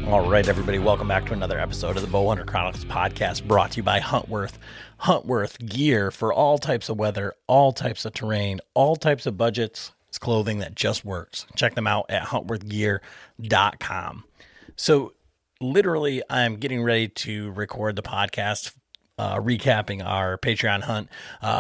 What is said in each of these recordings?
All right, everybody, welcome back to another episode of the Bowhunter Chronicles podcast, brought to you by Huntworth. Huntworth gear for all types of weather, all types of terrain, all types of budgets. It's clothing that just works. Check them out at huntworthgear.com. So literally, I'm getting ready to record the podcast recapping our Patreon hunt.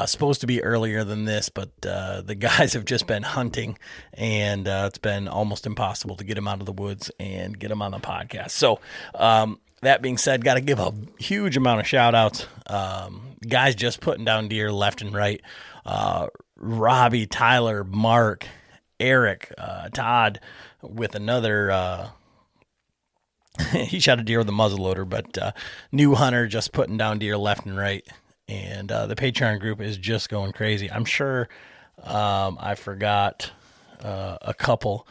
Supposed to be earlier than this, but the guys have just been hunting, and it's been almost impossible to get them out of the woods and get them on the podcast. So that being said, got to give a huge amount of shout outs. Guys just putting down deer left and right. Robbie, Tyler, Mark, Eric, Todd with another he shot a deer with a muzzleloader, but new hunter just putting down deer left and right. And the Patreon group is just going crazy. I'm sure I forgot a couple,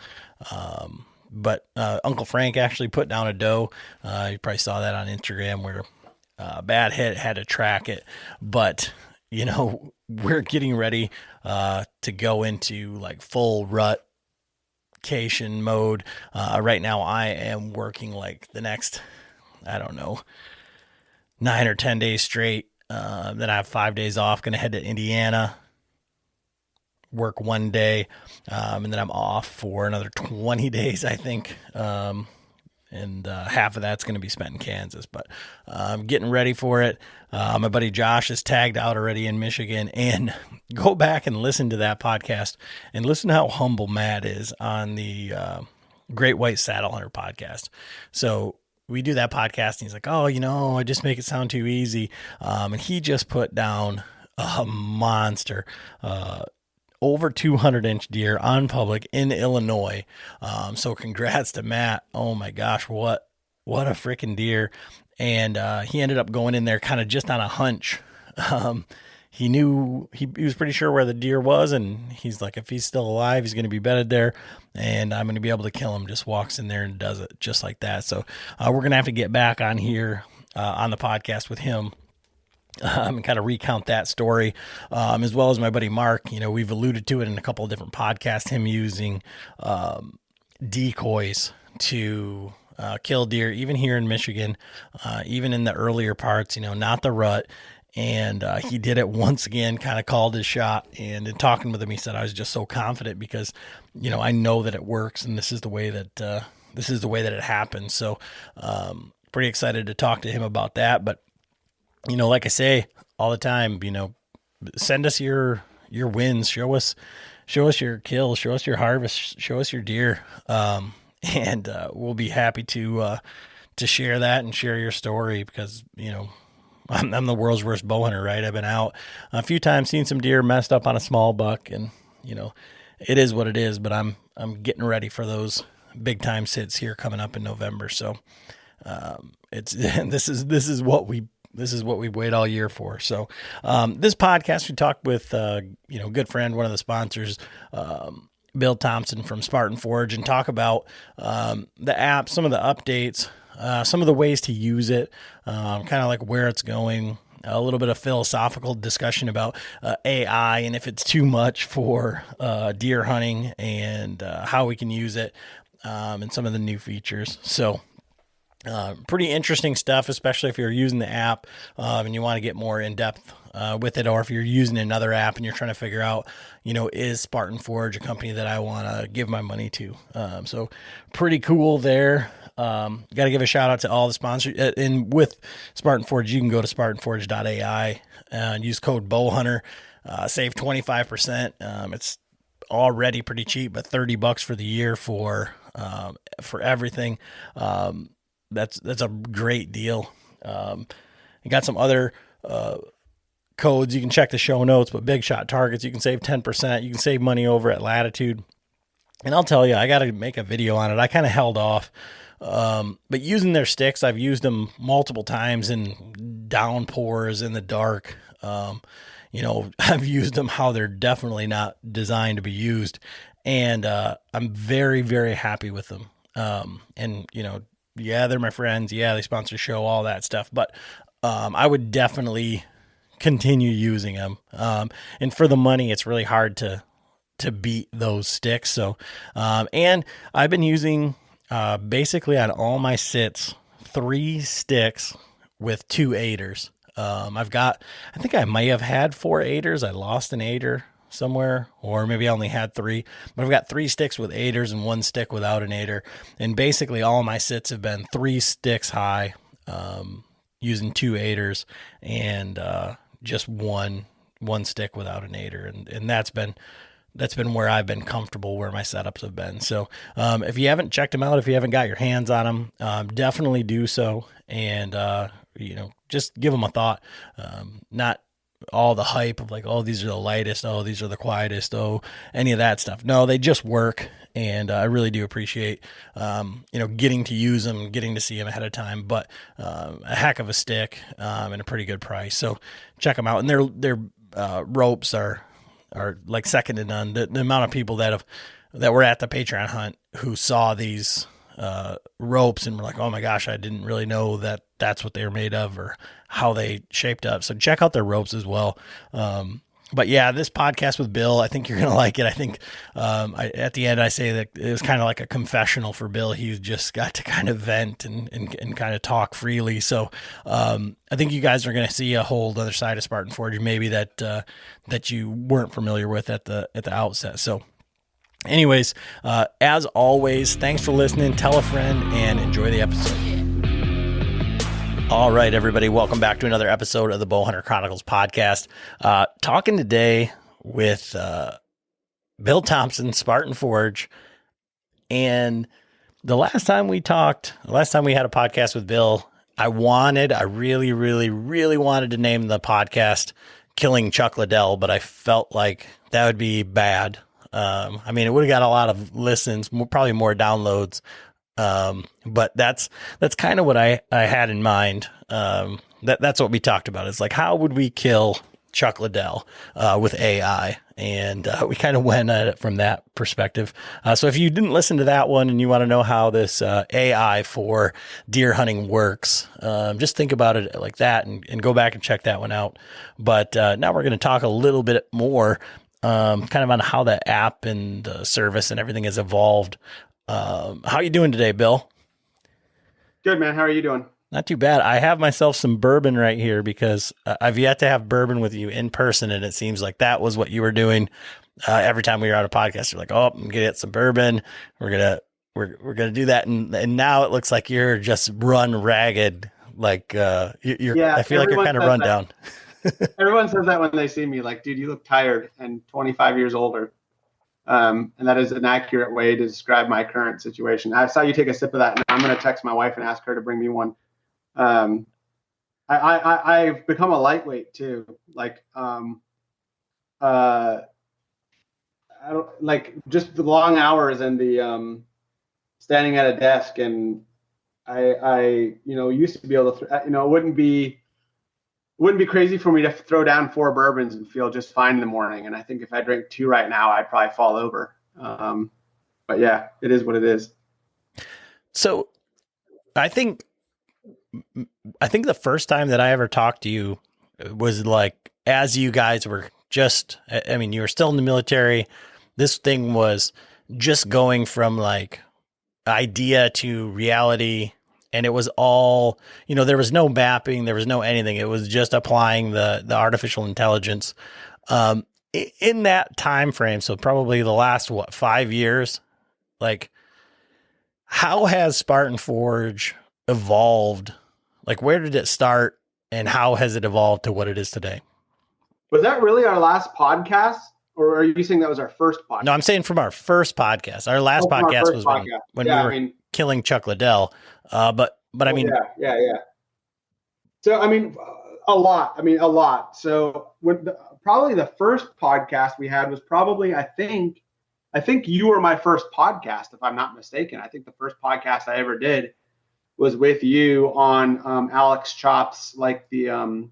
but Uncle Frank actually put down a doe. You probably saw that on Instagram where Bad Hit had to track it. But, you know, we're getting ready to go into like full rut mode. Right now I am working like the next, 9 or 10 days straight. Then I have 5 days off, going to head to Indiana, work one day. And then I'm off for another 20 days, I think. And half of that's going to be spent in Kansas, but I'm getting ready for it. My buddy Josh is tagged out already in Michigan, and go back and listen to that podcast and listen to how humble Matt is on the Great White Saddle Hunter podcast. So we do that podcast, and he's like, oh, I just make it sound too easy. And he just put down a monster, over 200-inch deer on public in Illinois. So congrats to Matt. Oh my gosh, what a freaking deer. And he ended up going in there kind of just on a hunch. He knew, he was pretty sure where the deer was, and he's like, if he's still alive, he's going to be bedded there, and I'm going to be able to kill him. Just walks in there and does it just like that. So we're going to have to get back on here on the podcast with him. And kind of recount that story, as well as my buddy Mark. We've alluded to it in a couple of different podcasts, him using decoys to kill deer, even here in Michigan, even in the earlier parts, not the rut. And he did it once again, kind of called his shot. And in talking with him, he said, I was just so confident because, I know that it works, and this is the way that it happens. So pretty excited to talk to him about that. But like I say all the time, send us your wins, show us your kills, show us your harvest, show us your deer. And we'll be happy to share that and share your story because, I'm the world's worst bow hunter, right? I've been out a few times, seen some deer messed up on a small buck, and, it is what it is, but I'm getting ready for those big time sits here coming up in November. So, this is what we wait all year for. So, this podcast, we talked with, good friend, one of the sponsors, Bill Thompson from Spartan Forge, and talk about, the app, some of the updates, some of the ways to use it, kind of like where it's going, a little bit of philosophical discussion about, AI and if it's too much for, deer hunting and, how we can use it, and some of the new features. So, pretty interesting stuff, especially if you're using the app and you want to get more in depth with it, or if you're using another app and you're trying to figure out, is Spartan Forge a company that I want to give my money to? So pretty cool there. Got to give a shout out to all the sponsors. And with Spartan Forge, you can go to spartanforge.ai and use code Bowhunter, save 25%. It's already pretty cheap, but $30 for the year for everything. That's a great deal. You got some other codes. You can check the show notes, but Big Shot Targets, you can save 10%. You can save money over at Latitude. And I'll tell you, I got to make a video on it. I kind of held off. But using their sticks, I've used them multiple times in downpours in the dark. I've used them how they're definitely not designed to be used. And I'm very, very happy with them. Yeah, they're my friends. Yeah, they sponsor the show, all that stuff. But I would definitely continue using them. And for the money, it's really hard to beat those sticks. So, and I've been using basically on all my sits, 3 sticks with 2 aiders. I think I may have had 4 aiders. I lost an aider somewhere, or maybe I only had 3, but I've got 3 sticks with aiders and 1 stick without an aider. And basically all my sits have been 3 sticks high, using 2 aiders and, just one stick without an aider. And that's been where I've been comfortable, where my setups have been. So, if you haven't checked them out, if you haven't got your hands on them, definitely do so. And, just give them a thought. Not all the hype of like, oh, these are the lightest. Oh, these are the quietest. Oh, any of that stuff. No, they just work. And I really do appreciate, getting to use them, getting to see them ahead of time, but, a heck of a stick, and a pretty good price. So check them out. And their ropes are like second to none. The amount of people that were at the Patreon hunt who saw these ropes and were like, oh my gosh, I didn't really know that that's what they were made of or how they shaped up. So check out their ropes as well. But yeah, this podcast with Bill, I think you're going to like it. I think, at the end, I say that it was kind of like a confessional for Bill. He just got to kind of vent and kind of talk freely. So, I think you guys are going to see a whole other side of Spartan Forge, maybe that you weren't familiar with at the outset. So anyways, as always, thanks for listening. Tell a friend and enjoy the episode. All right, everybody, welcome back to another episode of the Bowhunter Chronicles podcast. Talking today with Bill Thompson, Spartan Forge. And the last time we had a podcast with Bill, I really, really, really wanted to name the podcast Killing Chuck Liddell, but I felt like that would be bad. It would have got a lot of listens, probably more downloads. But that's kind of what I had in mind. That's what we talked about. It's like, how would we kill Chuck Liddell, with AI? And, we kind of went at it from that perspective. So if you didn't listen to that one and you want to know how this, AI for deer hunting works, just think about it like that and go back and check that one out. But, now we're going to talk a little bit more, kind of on how the app and the service and everything has evolved. How you doing today, Bill? Good, man. How are you doing? Not too bad. I have myself some bourbon right here because I've yet to have bourbon with you in person. And it seems like that was what you were doing. Every time we were on a podcast, you're like, oh, I'm going to get some bourbon. We're going to do that. And now it looks like you're just run ragged. Like, I feel like you're kind of run down. Everyone says that when they see me, like, dude, you look tired and 25 years older. And that is an accurate way to describe my current situation. I saw you take a sip of that, and I'm going to text my wife and ask her to bring me one. I've become a lightweight too. Like, I don't like just the long hours and the standing at a desk, and I used to be able to, it wouldn't be crazy for me to throw down 4 bourbons and feel just fine in the morning. And I think if I drank 2 right now, I'd probably fall over. But yeah, it is what it is. So I think the first time that I ever talked to you was like, as you guys were you were still in the military. This thing was just going from like idea to reality. And it was all, there was no mapping, there was no anything. It was just applying the artificial intelligence. In that time frame, so probably the last 5 years, like, how has Spartan Forge evolved? Like, where did it start, and how has it evolved to what it is today? Was that really our last podcast, or are you saying that was our first podcast? No, I'm saying from our first podcast. Our last podcast was when we were killing Chuck Liddell. But I mean, yeah. So, a lot. So probably the first podcast we had was probably, I think you were my first podcast, if I'm not mistaken. I think the first podcast I ever did was with you on Alex Chop's, like the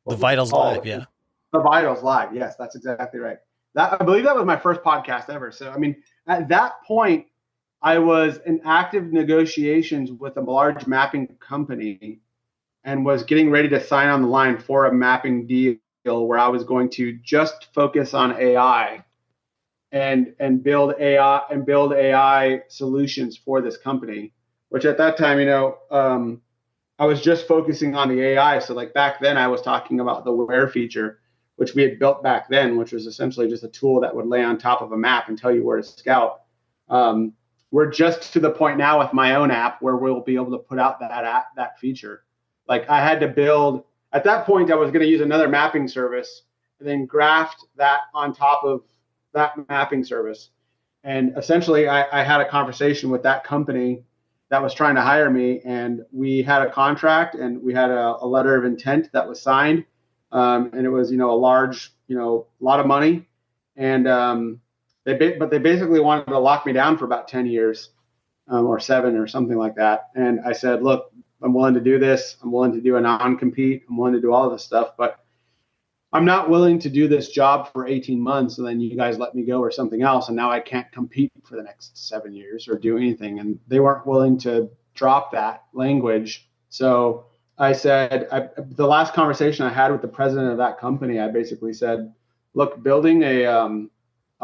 Vitals Live. Yeah. The Vitals Live. Yes, that's exactly right. I believe that was my first podcast ever. So, at that point, I was in active negotiations with a large mapping company and was getting ready to sign on the line for a mapping deal where I was going to just focus on AI. and build AI solutions for this company. Which at that time, I was just focusing on the AI. So like back then, I was talking about the where feature, which we had built back then, which was essentially just a tool that would lay on top of a map and tell you where to scout. We're just to the point now with my own app where we'll be able to put out that feature. Like I had to build at that point, I was going to use another mapping service and then graft that on top of that mapping service. And essentially, I had a conversation with that company that was trying to hire me, and we had a contract and we had a letter of intent that was signed, and it was a large, lot of money, and they basically wanted to lock me down for about 10 years, or 7 or something like that. And I said, look, I'm willing to do this. I'm willing to do a non-compete. I'm willing to do all of this stuff, but I'm not willing to do this job for 18 months and then you guys let me go or something else. And now I can't compete for the next 7 years or do anything. And they weren't willing to drop that language. So I said, the last conversation I had with the president of that company, I basically said, look, building a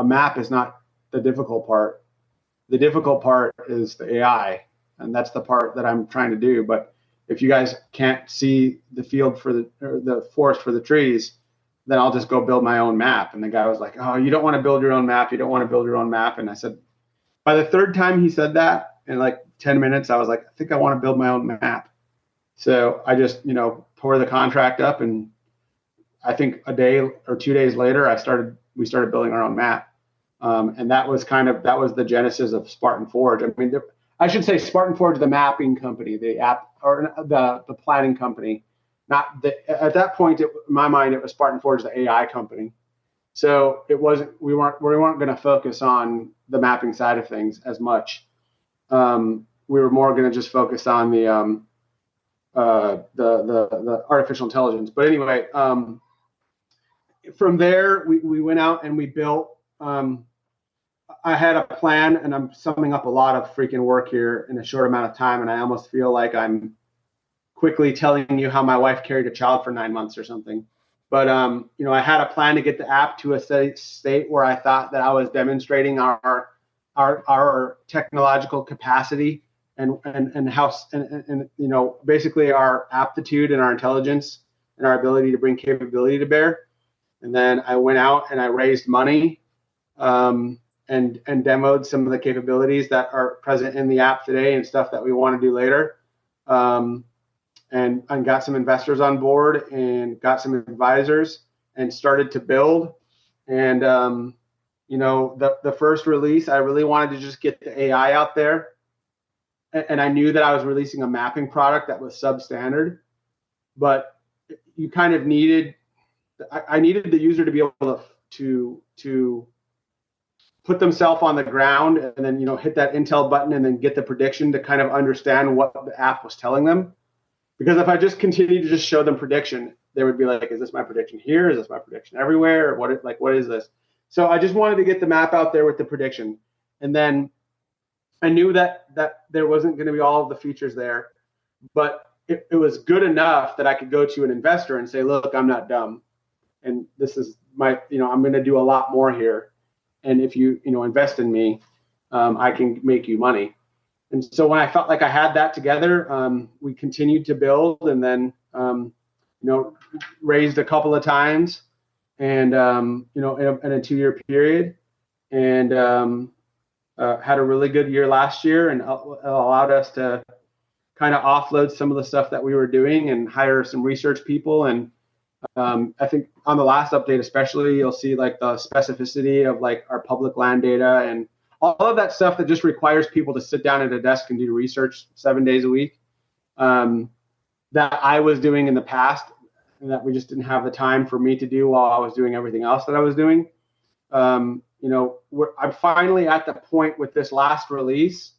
map is not the difficult part. The difficult part is the AI. And that's the part that I'm trying to do. But if you guys can't see the field for the forest for the trees, then I'll just go build my own map. And the guy was like, oh, you don't want to build your own map. You don't want to build your own map. And I said, by the third time he said that, in like 10 minutes, I was like, I think I want to build my own map. So I just, tore the contract up. And I think a day or 2 days later, we started building our own map. And that was the genesis of Spartan Forge. I mean, I should say Spartan Forge, the mapping company, the app, or the planning company. At that point, in my mind, it was Spartan Forge, the AI company. So we weren't going to focus on the mapping side of things as much. We were more going to just focus on the artificial intelligence. But anyway, from there, we went out and we built. I had a plan, and I'm summing up a lot of freaking work here in a short amount of time, and I almost feel like I'm quickly telling you how my wife carried a child for 9 months or something. But I had a plan to get the app to a steady state where I thought that I was demonstrating our technological capacity and basically our aptitude and our intelligence and our ability to bring capability to bear. And then I went out and I raised money and demoed some of the capabilities that are present in the app today and stuff that we want to do later. And got some investors on board and got some advisors and started to build. And, the first release, I really wanted to just get the AI out there. And I knew that I was releasing a mapping product that was substandard, but you kind of I needed the user to be able to put themselves on the ground and then, hit that Intel button and then get the prediction to kind of understand what the app was telling them. Because if I just continued to just show them prediction, they would be like, is this my prediction here? Is this my prediction everywhere? Or what is this? So I just wanted to get the map out there with the prediction. And then I knew that there wasn't going to be all of the features there, but it was good enough that I could go to an investor and say, look, I'm not dumb. And this is I'm going to do a lot more here. And if you, invest in me, I can make you money. And so when I felt like I had that together, we continued to build and then, raised a couple of times and, in a 2-year period and had a really good year last year and allowed us to kind of offload some of the stuff that we were doing and hire some research people. And I think on the last update, especially, you'll see like the specificity of like our public land data and all of that stuff that just requires people to sit down at a desk and do research 7 days a week that I was doing in the past and that we just didn't have the time for me to do while I was doing everything else that I was doing. I'm finally at the point with this last release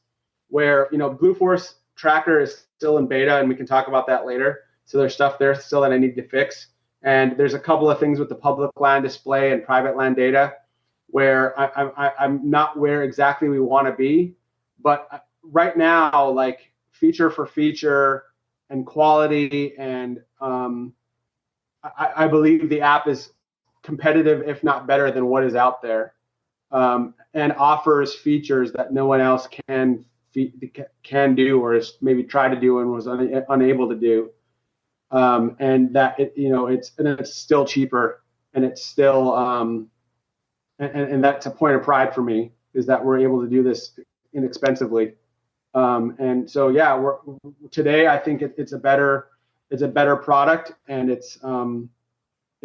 where, Blue Force Tracker is still in beta and we can talk about that later. So there's stuff there still that I need to fix. And there's a couple of things with the public land display and private land data where I'm not where exactly we want to be. But right now, like feature for feature and quality, and I believe the app is competitive, if not better than what is out there. and offers features that no one else can do, or is maybe tried to do and was unable to do. And that it's still cheaper, and it's still and that's a point of pride for me, is that we're able to do this inexpensively. And so yeah, today I think it's a better product, and it's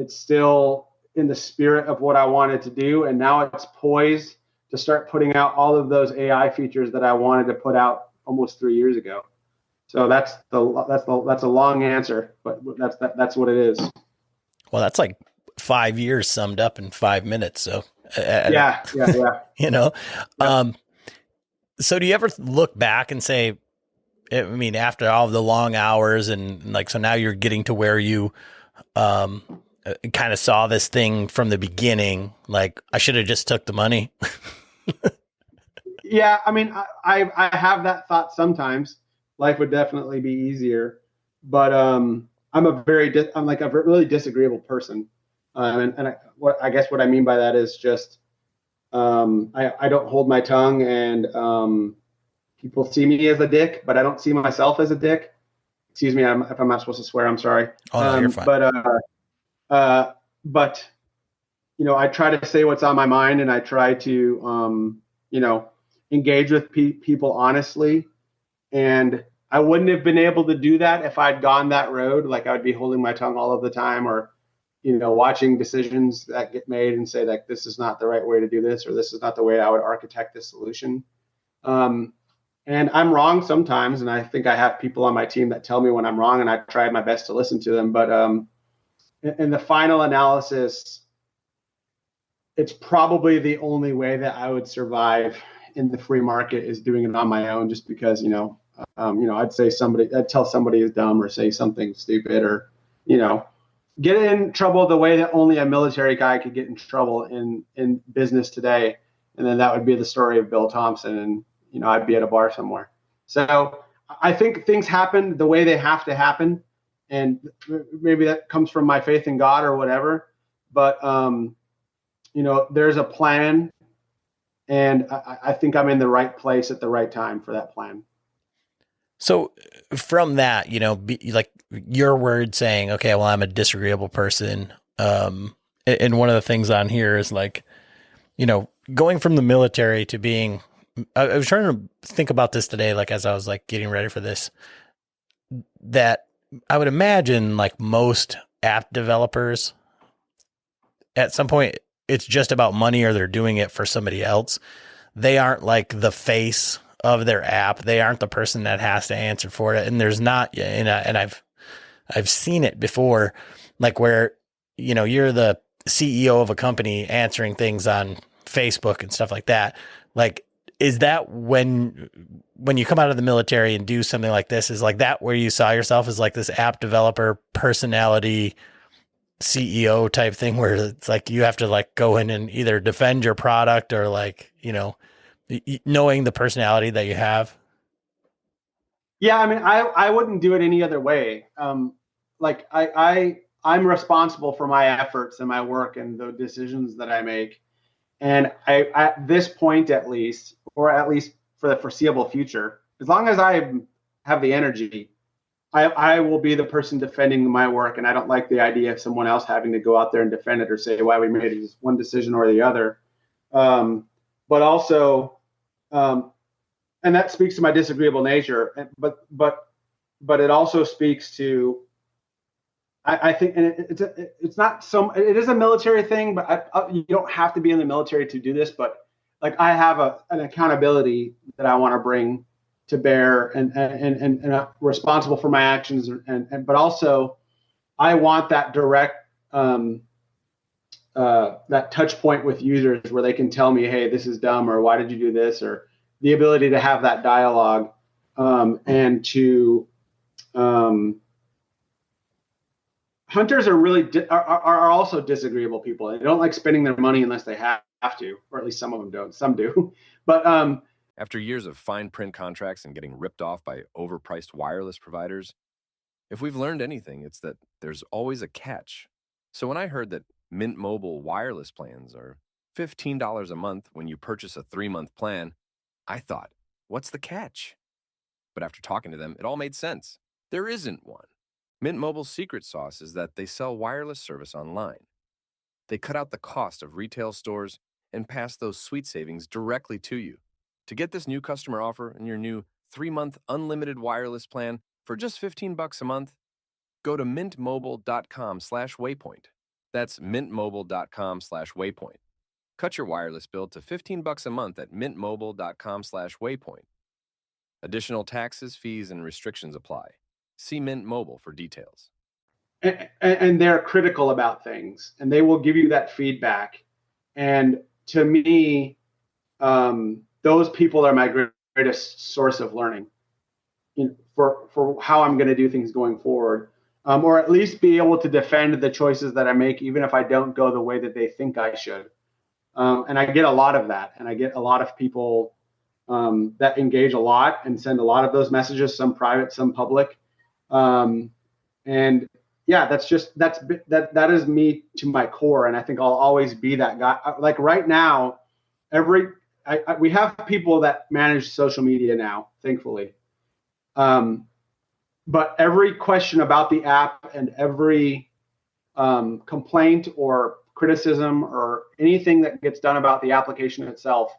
still in the spirit of what I wanted to do, and now it's poised to start putting out all of those AI features that I wanted to put out almost 3 years ago. So that's a long answer, but that's what it is. Well, that's like 5 years summed up in 5 minutes. So yeah. you know, Yeah. So do you ever look back and say, I mean, after all of the long hours and like, so now you're getting to where you, kind of saw this thing from the beginning, like I should have just took the money. Yeah. I mean, I have that thought sometimes. Life would definitely be easier, but I'm like a really disagreeable person, I guess what I mean by that is just I don't hold my tongue, and people see me as a dick, but I don't see myself as a dick. Excuse me, if I'm not supposed to swear, I'm sorry. Oh, no, you're fine. But I try to say what's on my mind, and I try to engage with people honestly. And I wouldn't have been able to do that if I'd gone that road. Like I would be holding my tongue all of the time, or watching decisions that get made and say that this is not the right way to do this, or this is not the way I would architect this solution. And I'm wrong sometimes, and I think I have people on my team that tell me when I'm wrong, and I try my best to listen to them. But in the final analysis, it's probably the only way that I would survive in the free market is doing it on my own, just because I'd tell somebody is dumb, or say something stupid, or get in trouble the way that only a military guy could get in trouble in business today. And then that would be the story of Bill Thompson, and I'd be at a bar somewhere. So I think things happen the way they have to happen, and maybe that comes from my faith in God or whatever. But there's a plan, and I think I'm in the right place at the right time for that plan. So from that, like your word saying, okay, well, I'm a disagreeable person. And one of the things on here is like, going from the military to being, I was trying to think about this today, like as I was like getting ready for this, that I would imagine like most app developers at some point, it's just about money, or they're doing it for somebody else. They aren't like the face of their app. They aren't the person that has to answer for it. And there's not, and I've seen it before, like where, you're the CEO of a company answering things on Facebook and stuff like that. Like, is that when you come out of the military and do something like this, is like that where you saw yourself as like this app developer personality CEO type thing, where it's like you have to like go in and either defend your product, or like, knowing the personality that you have? Yeah, I mean, I wouldn't do it any other way. Like I'm responsible for my efforts and my work and the decisions that I make. And I, at this point, at least, or at least for the foreseeable future, as long as I have the energy, I will be the person defending my work. And I don't like the idea of someone else having to go out there and defend it, or say why we made one decision or the other. But also, and that speaks to my disagreeable nature. But it also speaks to, I think, and it's not some. It is a military thing, but you don't have to be in the military to do this. But like I have an accountability that I want to bring to bear, and I'm responsible for my actions, but also I want that direct that touch point with users where they can tell me, hey, this is dumb, or why did you do this, or the ability to have that dialogue, and to hunters are really are also disagreeable people. They don't like spending their money unless they have to, or at least some of them don't. Some do, but after years of fine print contracts and getting ripped off by overpriced wireless providers, if we've learned anything, it's that there's always a catch. So when I heard that Mint Mobile wireless plans are $15 a month when you purchase a 3-month plan. I thought, what's the catch? But after talking to them, it all made sense. There isn't one. Mint Mobile's secret sauce is that they sell wireless service online. They cut out the cost of retail stores and pass those sweet savings directly to you. To get this new customer offer and your new 3-month unlimited wireless plan for just $15 a month, go to mintmobile.com/waypoint. That's mintmobile.com/waypoint. Cut your wireless bill to $15 a month at mintmobile.com/waypoint. Additional taxes, fees, and restrictions apply. See Mint Mobile for details. And they're critical about things, and they will give you that feedback. And to me, those people are my greatest source of learning for how I'm going to do things going forward, or at least be able to defend the choices that I make, even if I don't go the way that they think I should. And I get a lot of that, and I get a lot of people that engage a lot and send a lot of those messages, some private, some public. And yeah, that is me to my core. And I think I'll always be that guy. Like right now, we have people that manage social media now, thankfully. But every question about the app and every complaint or criticism or anything that gets done about the application itself,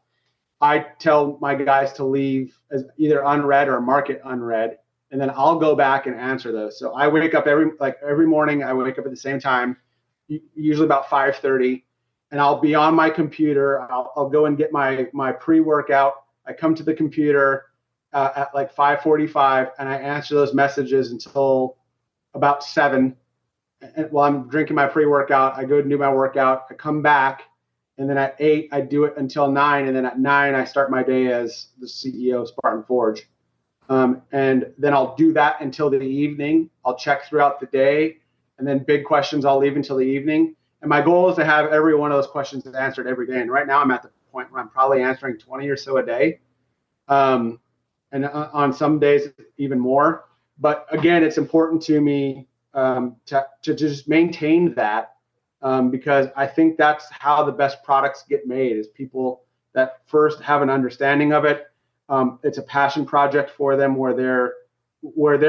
I tell my guys to leave as either unread or mark it unread, and then I'll go back and answer those. So I wake up every morning. I wake up at the same time, usually about 5:30, and I'll be on my computer. I'll go and get my pre-workout. I come to the computer at like 5:45, and I answer those messages until about 7. And while I'm drinking my pre-workout, I go and do my workout. I come back. And then at 8, I do it until 9. And then at 9, I start my day as the CEO of Spartan Forge. And then I'll do that until the evening. I'll check throughout the day. And then big questions, I'll leave until the evening. And my goal is to have every one of those questions answered every day. And right now I'm at the point where I'm probably answering 20 or so a day. And on some days, even more. But again, it's important to me to just maintain that. Because I think that's how the best products get made, is people that first have an understanding of it. It's a passion project for them where they're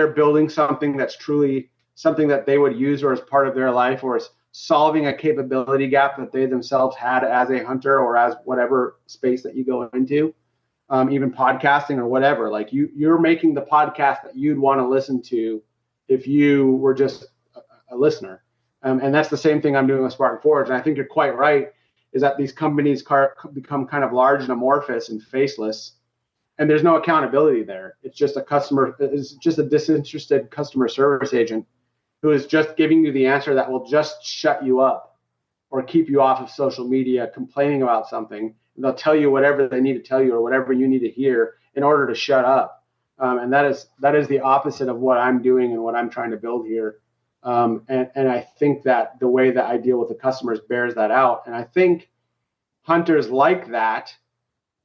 building something that's truly something that they would use or as part of their life, or is solving a capability gap that they themselves had as a hunter or as whatever space that you go into, even podcasting or whatever. Like you're making the podcast that you'd want to listen to if you were just a listener. And that's the same thing I'm doing with Spartan Forge. And I think you're quite right, is that these companies become kind of large and amorphous and faceless, and there's no accountability there. It's just a disinterested customer service agent who is just giving you the answer that will just shut you up or keep you off of social media complaining about something. And they'll tell you whatever they need to tell you or whatever you need to hear in order to shut up. And that is the opposite of what I'm doing and what I'm trying to build here. And I think that the way that I deal with the customers bears that out. And I think hunters like that,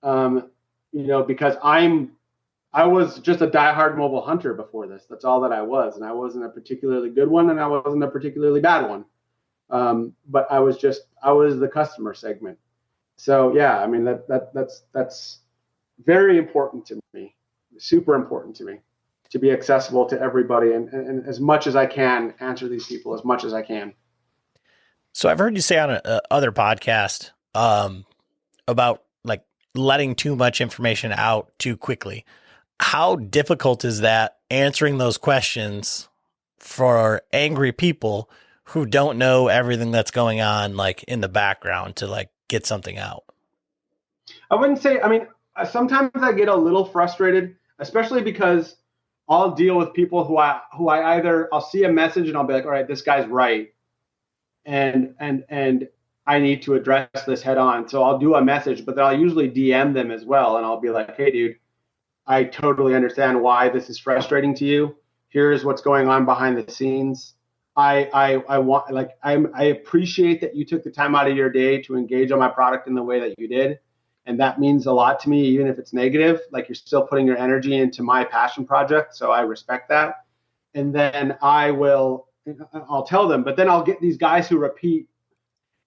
because I was just a diehard mobile hunter before this. That's all that I was. And I wasn't a particularly good one, and I wasn't a particularly bad one. But I was the customer segment. So yeah, I mean, that's very important to me, super important to me, to be accessible to everybody, and as much as I can answer these people as much as I can. So I've heard you say on a other podcast about like letting too much information out too quickly. How difficult is that, answering those questions for angry people who don't know everything that's going on, like in the background, to like get something out? I wouldn't say, I mean, sometimes I get a little frustrated, especially because I'll deal with people who I either, I'll see a message and I'll be like, all right, this guy's right. And I need to address this head on. So I'll do a message, but then I'll usually DM them as well. And I'll be like, hey dude, I totally understand why this is frustrating to you. Here's what's going on behind the scenes. I appreciate that you took the time out of your day to engage on my product in the way that you did. And that means a lot to me, even if it's negative. Like, you're still putting your energy into my passion project. So I respect that. And then I'll tell them, but then I'll get these guys who repeat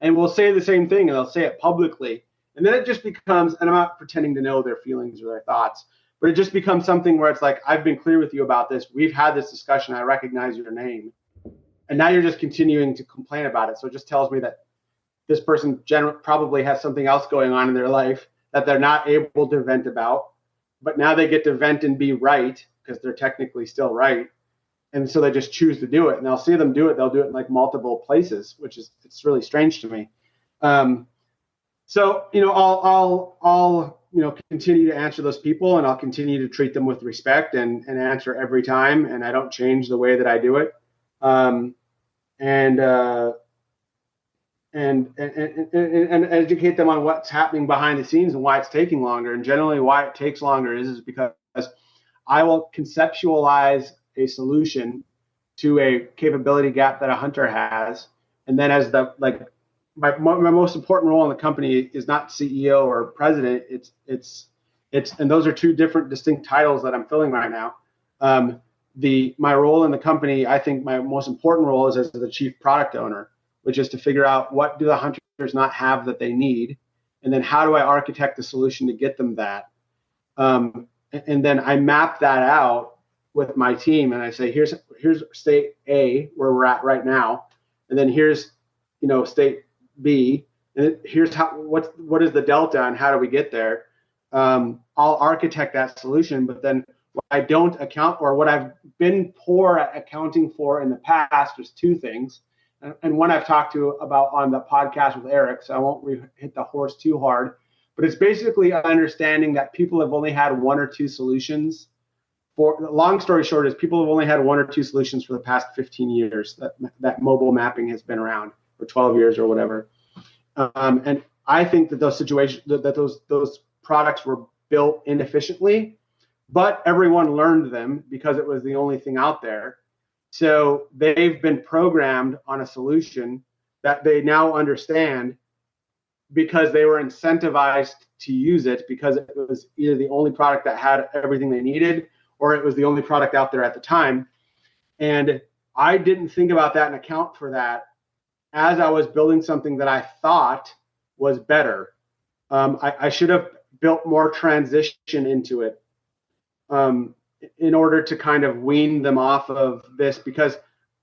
and will say the same thing, and they'll say it publicly. And then it just becomes, and I'm not pretending to know their feelings or their thoughts, but it just becomes something where it's like, I've been clear with you about this. We've had this discussion. I recognize your name. And now you're just continuing to complain about it. So it just tells me that this person probably has something else going on in their life that they're not able to vent about. But now they get to vent and be right because they're technically still right. And so they just choose to do it. And I'll see them do it. They'll do it in like multiple places, which is, it's really strange to me. So, I'll continue to answer those people, and I'll continue to treat them with respect and answer every time. And I don't change the way that I do it. And educate them on what's happening behind the scenes and why it's taking longer. And generally why it takes longer is because I will conceptualize a solution to a capability gap that a hunter has. And then as my most important role in the company is not CEO or president. It's and those are two different distinct titles that I'm filling right now. My role in the company, I think my most important role is as the chief product owner, which is to figure out what do the hunters not have that they need, and then how do I architect the solution to get them that. And then I map that out with my team, and I say, here's state A where we're at right now, and then here's state B, and here's what is the delta and how do we get there. I'll architect that solution, but then what I don't account, or what I've been poor at accounting for in the past, is two things. And one I've talked to about on the podcast with Eric, so I won't hit the horse too hard, but it's basically understanding that people have only had one or two solutions. Long story short is people have only had one or two solutions for the past 15 years that mobile mapping has been around, or 12 years or whatever. And I think that those situations, that those products were built inefficiently, but everyone learned them because it was the only thing out there. So they've been programmed on a solution that they now understand because they were incentivized to use it, because it was either the only product that had everything they needed, or it was the only product out there at the time. And I didn't think about that and account for that as I was building something that I thought was better. I should have built more transition into it in order to kind of wean them off of this, because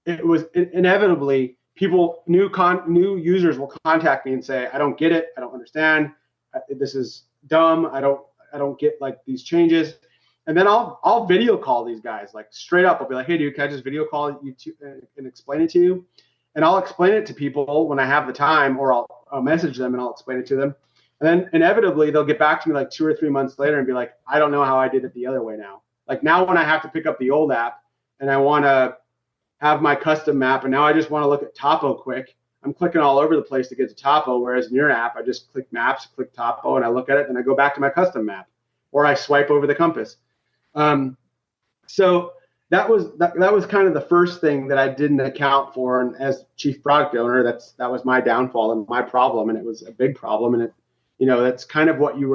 it was inevitably new users will contact me and say, I don't get it. I don't understand. This is dumb. I don't get like these changes. And then I'll video call these guys, like straight up. I'll be like, hey, dude, can I just video call you and explain it to you? And I'll explain it to people when I have the time, or I'll message them and I'll explain it to them. And then inevitably they'll get back to me like 2 or 3 months later and be like, I don't know how I did it the other way now. Like now when I have to pick up the old app and I want to have my custom map, and now I just want to look at topo quick, I'm clicking all over the place to get to topo, whereas in your app, I just click maps, click topo, and I look at it, and I go back to my custom map, or I swipe over the compass. So that was kind of the first thing that I didn't account for. And as chief product owner, that was my downfall and my problem, and it was a big problem. And that's kind of what you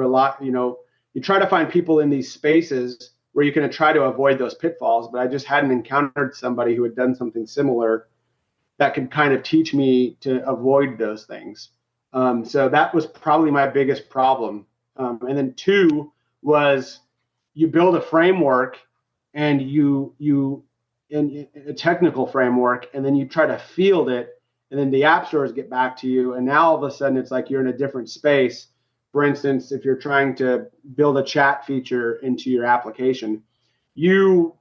you try to find people in these spaces where you can try to avoid those pitfalls. But I just hadn't encountered somebody who had done something similar that could kind of teach me to avoid those things. So that was probably my biggest problem. And then 2 was you build a framework, and in a technical framework, and then you try to field it, and then the app stores get back to you, and now all of a sudden it's like you're in a different space. For instance, if you're trying to build a chat feature into your application, you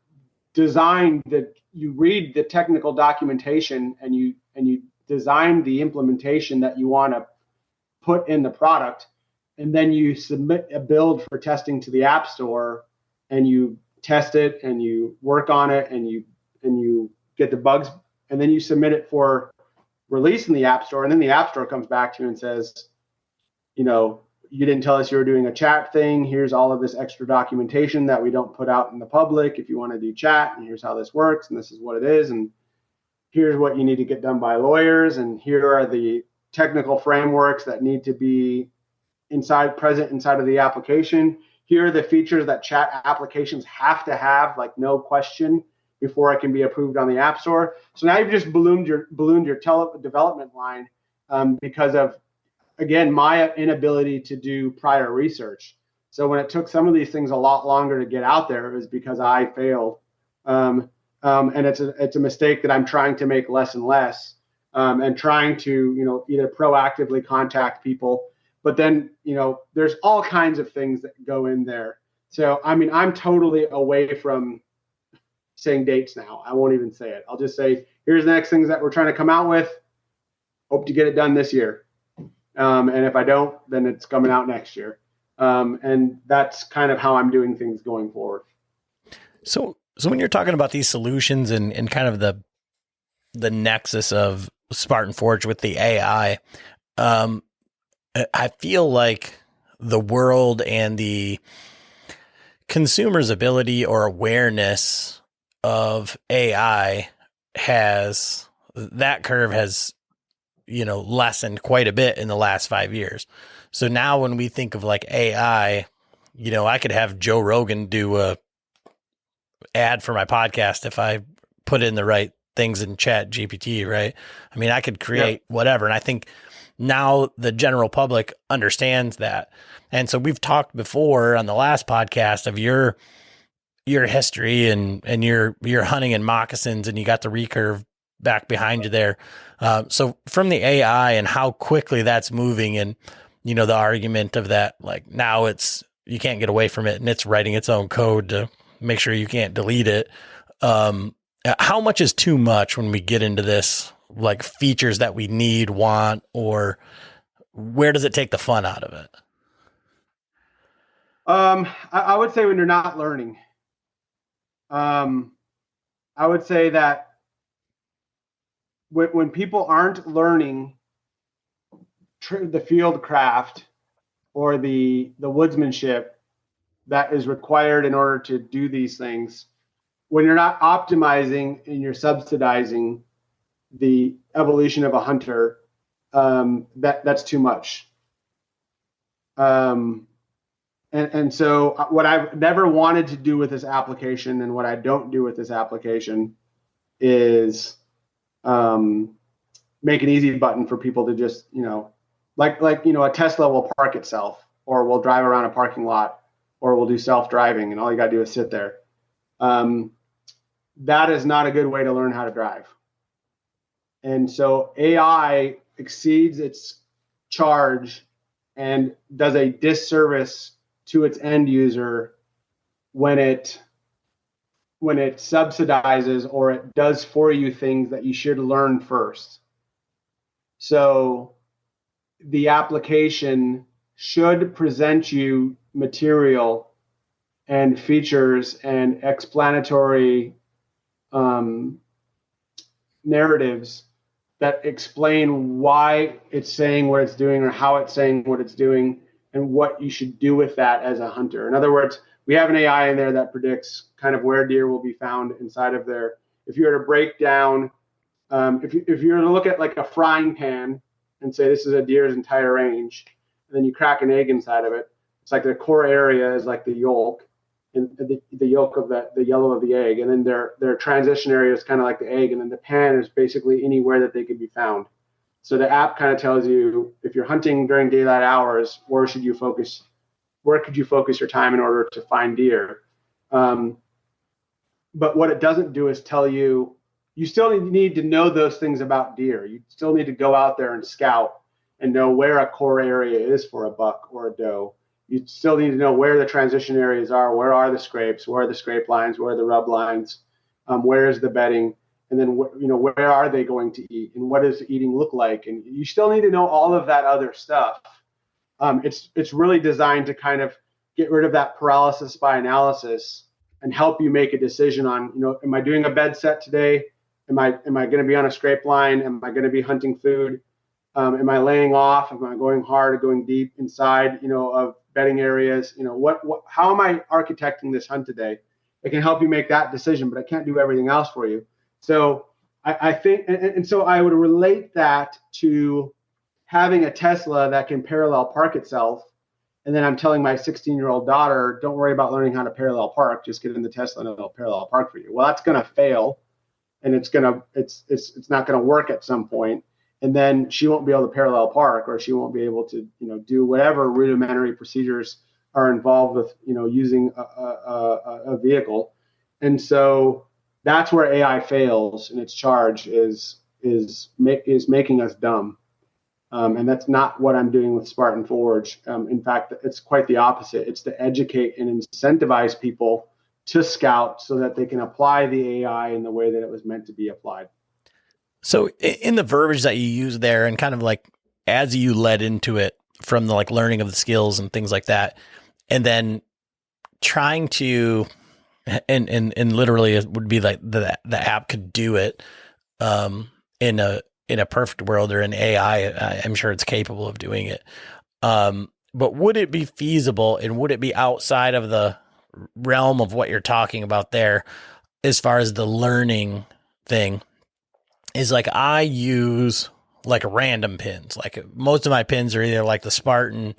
read the technical documentation, and you design the implementation that you want to put in the product, and then you submit a build for testing to the app store, and you test it and you work on it and you get the bugs, and then you submit it for release in the app store, and then the app store comes back to you and says, you didn't tell us you were doing a chat thing. Here's all of this extra documentation that we don't put out in the public if you want to do chat, and here's how this works, and this is what it is, and here's what you need to get done by lawyers, and here are the technical frameworks that need to be present inside of the application. Here are the features that chat applications have to have, like no question, before it can be approved on the App Store. So now you've just ballooned your development line because of, again, my inability to do prior research. So when it took some of these things a lot longer to get out there, it was because I failed. And it's a mistake that I'm trying to make less and less, and trying to, either proactively contact people, but then, there's all kinds of things that go in there. So, I mean, I'm totally away from saying dates now. I won't even say it. I'll just say, here's the next things that we're trying to come out with. Hope to get it done this year. And if I don't, then it's coming out next year. And that's kind of how I'm doing things going forward. So when you're talking about these solutions and kind of the nexus of Spartan Forge with the AI, I feel like the world and the consumer's ability or awareness of AI that curve has lessened quite a bit in the last 5 years. So now when we think of like AI, I could have Joe Rogan do a ad for my podcast if I put in the right things in Chat GPT, right? I mean, I could create whatever. And I think now the general public understands that. And so we've talked before on the last podcast of your history and your hunting in moccasins, and you got the recurve back behind you there. So from the AI and how quickly that's moving, and, the argument of that, like now you can't get away from it and it's writing its own code to make sure you can't delete it. How much is too much when we get into this, like features that we want, or where does it take the fun out of it? I would say when you're not learning, I would say that when people aren't learning the field craft or the woodsmanship that is required in order to do these things, when you're not optimizing and you're subsidizing the evolution of a hunter, that's too much. And so what I've never wanted to do with this application, and what I don't do with this application, is make an easy button for people to just, like a Tesla will park itself, or will drive around a parking lot, or will do self-driving, and all you got to do is sit there. That is not a good way to learn how to drive. And so AI exceeds its charge and does a disservice to its end user when it subsidizes or it does for you things that you should learn first. So the application should present you material and features and explanatory narratives that explain why it's saying what it's doing, or how it's saying what it's doing, and what you should do with that as a hunter. In other words, we have an AI in there that predicts kind of where deer will be found inside of there. If you were to break down, if you were to look at like a frying pan and say this is a deer's entire range, and then you crack an egg inside of it, it's like the core area is like the yolk, and the yolk of the yellow of the egg, and then their transition area is kind of like the egg, and then the pan is basically anywhere that they could be found. So the app kind of tells you, if you're hunting during daylight hours, where could you focus your time in order to find deer? But what it doesn't do is tell you, you still need to know those things about deer. You still need to go out there and scout and know where a core area is for a buck or a doe. You still need to know where the transition areas are, where are the scrapes, where are the scrape lines, where are the rub lines, where is the bedding, and then where are they going to eat, and what does eating look like? And you still need to know all of that other stuff. It's really designed to kind of get rid of that paralysis by analysis and help you make a decision on, am I doing a bed set today? Am I going to be on a scrape line? Am I going to be hunting food? Am I laying off? Am I going hard or going deep inside, of bedding areas? How am I architecting this hunt today? It can help you make that decision, but I can't do everything else for you. So I think, and so I would relate that to having a Tesla that can parallel park itself. And then I'm telling my 16-year-old daughter, don't worry about learning how to parallel park. Just get in the Tesla and it'll parallel park for you. Well, that's going to fail, and it's not going to work at some point. and then she won't be able to parallel park, or she won't be able to, do whatever rudimentary procedures are involved with, using a vehicle. And so that's where AI fails in its charge, is making us dumb. And that's not what I'm doing with Spartan Forge. In fact, it's quite the opposite. It's to educate and incentivize people to scout so that they can apply the AI in the way that it was meant to be applied. So in the verbiage that you use there, and kind of like as you led into it from the like learning of the skills and things like that, and then trying to, and literally it would be like the app could do it in a perfect world, or in AI, I'm sure it's capable of doing it. But would it be feasible, and would it be outside of the realm of what you're talking about there, as far as the learning thing? Is like, I use like random pins. Like most of my pins are either like the Spartan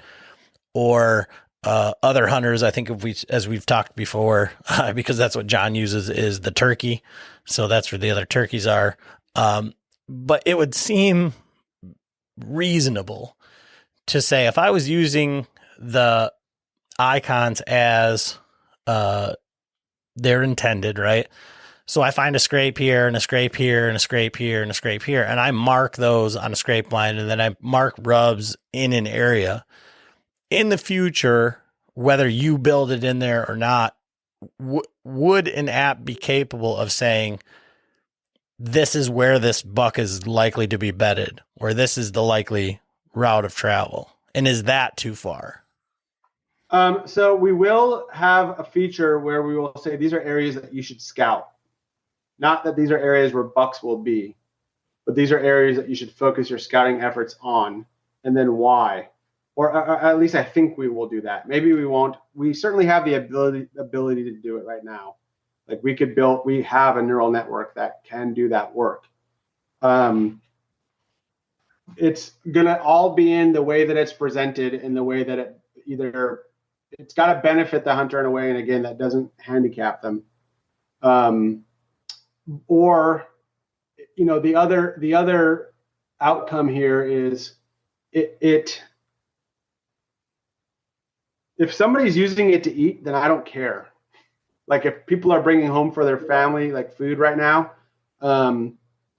or other hunters. I think as we've talked before, because that's what John uses, is the turkey. So that's where the other turkeys are. But it would seem reasonable to say, if I was using the icons as they're intended, right? So I find a scrape here and a scrape here and a scrape here and a scrape here, and I mark those on a scrape line, and then I mark rubs in an area. In the future, whether you build it in there or not, would an app be capable of saying, this is where this buck is likely to be bedded, or this is the likely route of travel? And is that too far? So we will have a feature where we will say, these are areas that you should scout. Not that these are areas where bucks will be, but these are areas that you should focus your scouting efforts on, and then why. Or at least I think we will do that. Maybe we won't. We certainly have the ability to do it right now. Like we have a neural network that can do that work. It's going to all be in the way that it's presented, in the way that it's got to benefit the hunter in a way, and again, that doesn't handicap them. Or, the other outcome here is if somebody's using it to eat, then I don't care. Like if people are bringing home for their family, like food right now, and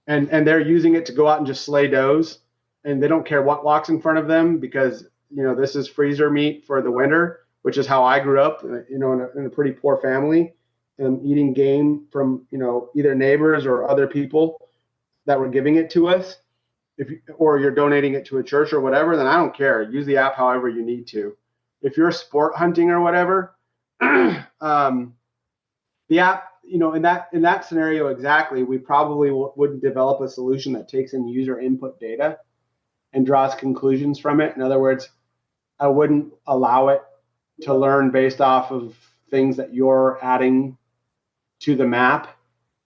they're using it to go out and just slay does, and they don't care what walks in front of them, because, this is freezer meat for the winter, which is how I grew up, in a pretty poor family. Eating game from, either neighbors or other people that were giving it to us. Or you're donating it to a church or whatever, then I don't care. Use the app however you need to. If you're sport hunting or whatever, the app, in that scenario exactly, we probably wouldn't develop a solution that takes in user input data and draws conclusions from it. In other words, I wouldn't allow it to learn based off of things that you're adding to the map.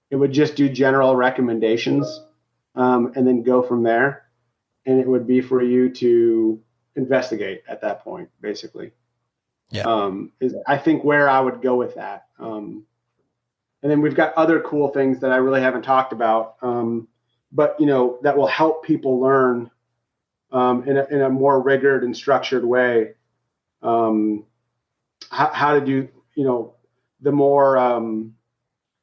It would just do general recommendations, and then go from there. And it would be for you to investigate at that point, basically. Yeah. Is I think where I would go with that. And then we've got other cool things that I really haven't talked about, but that will help people learn in a more rigored and structured way, how to do the more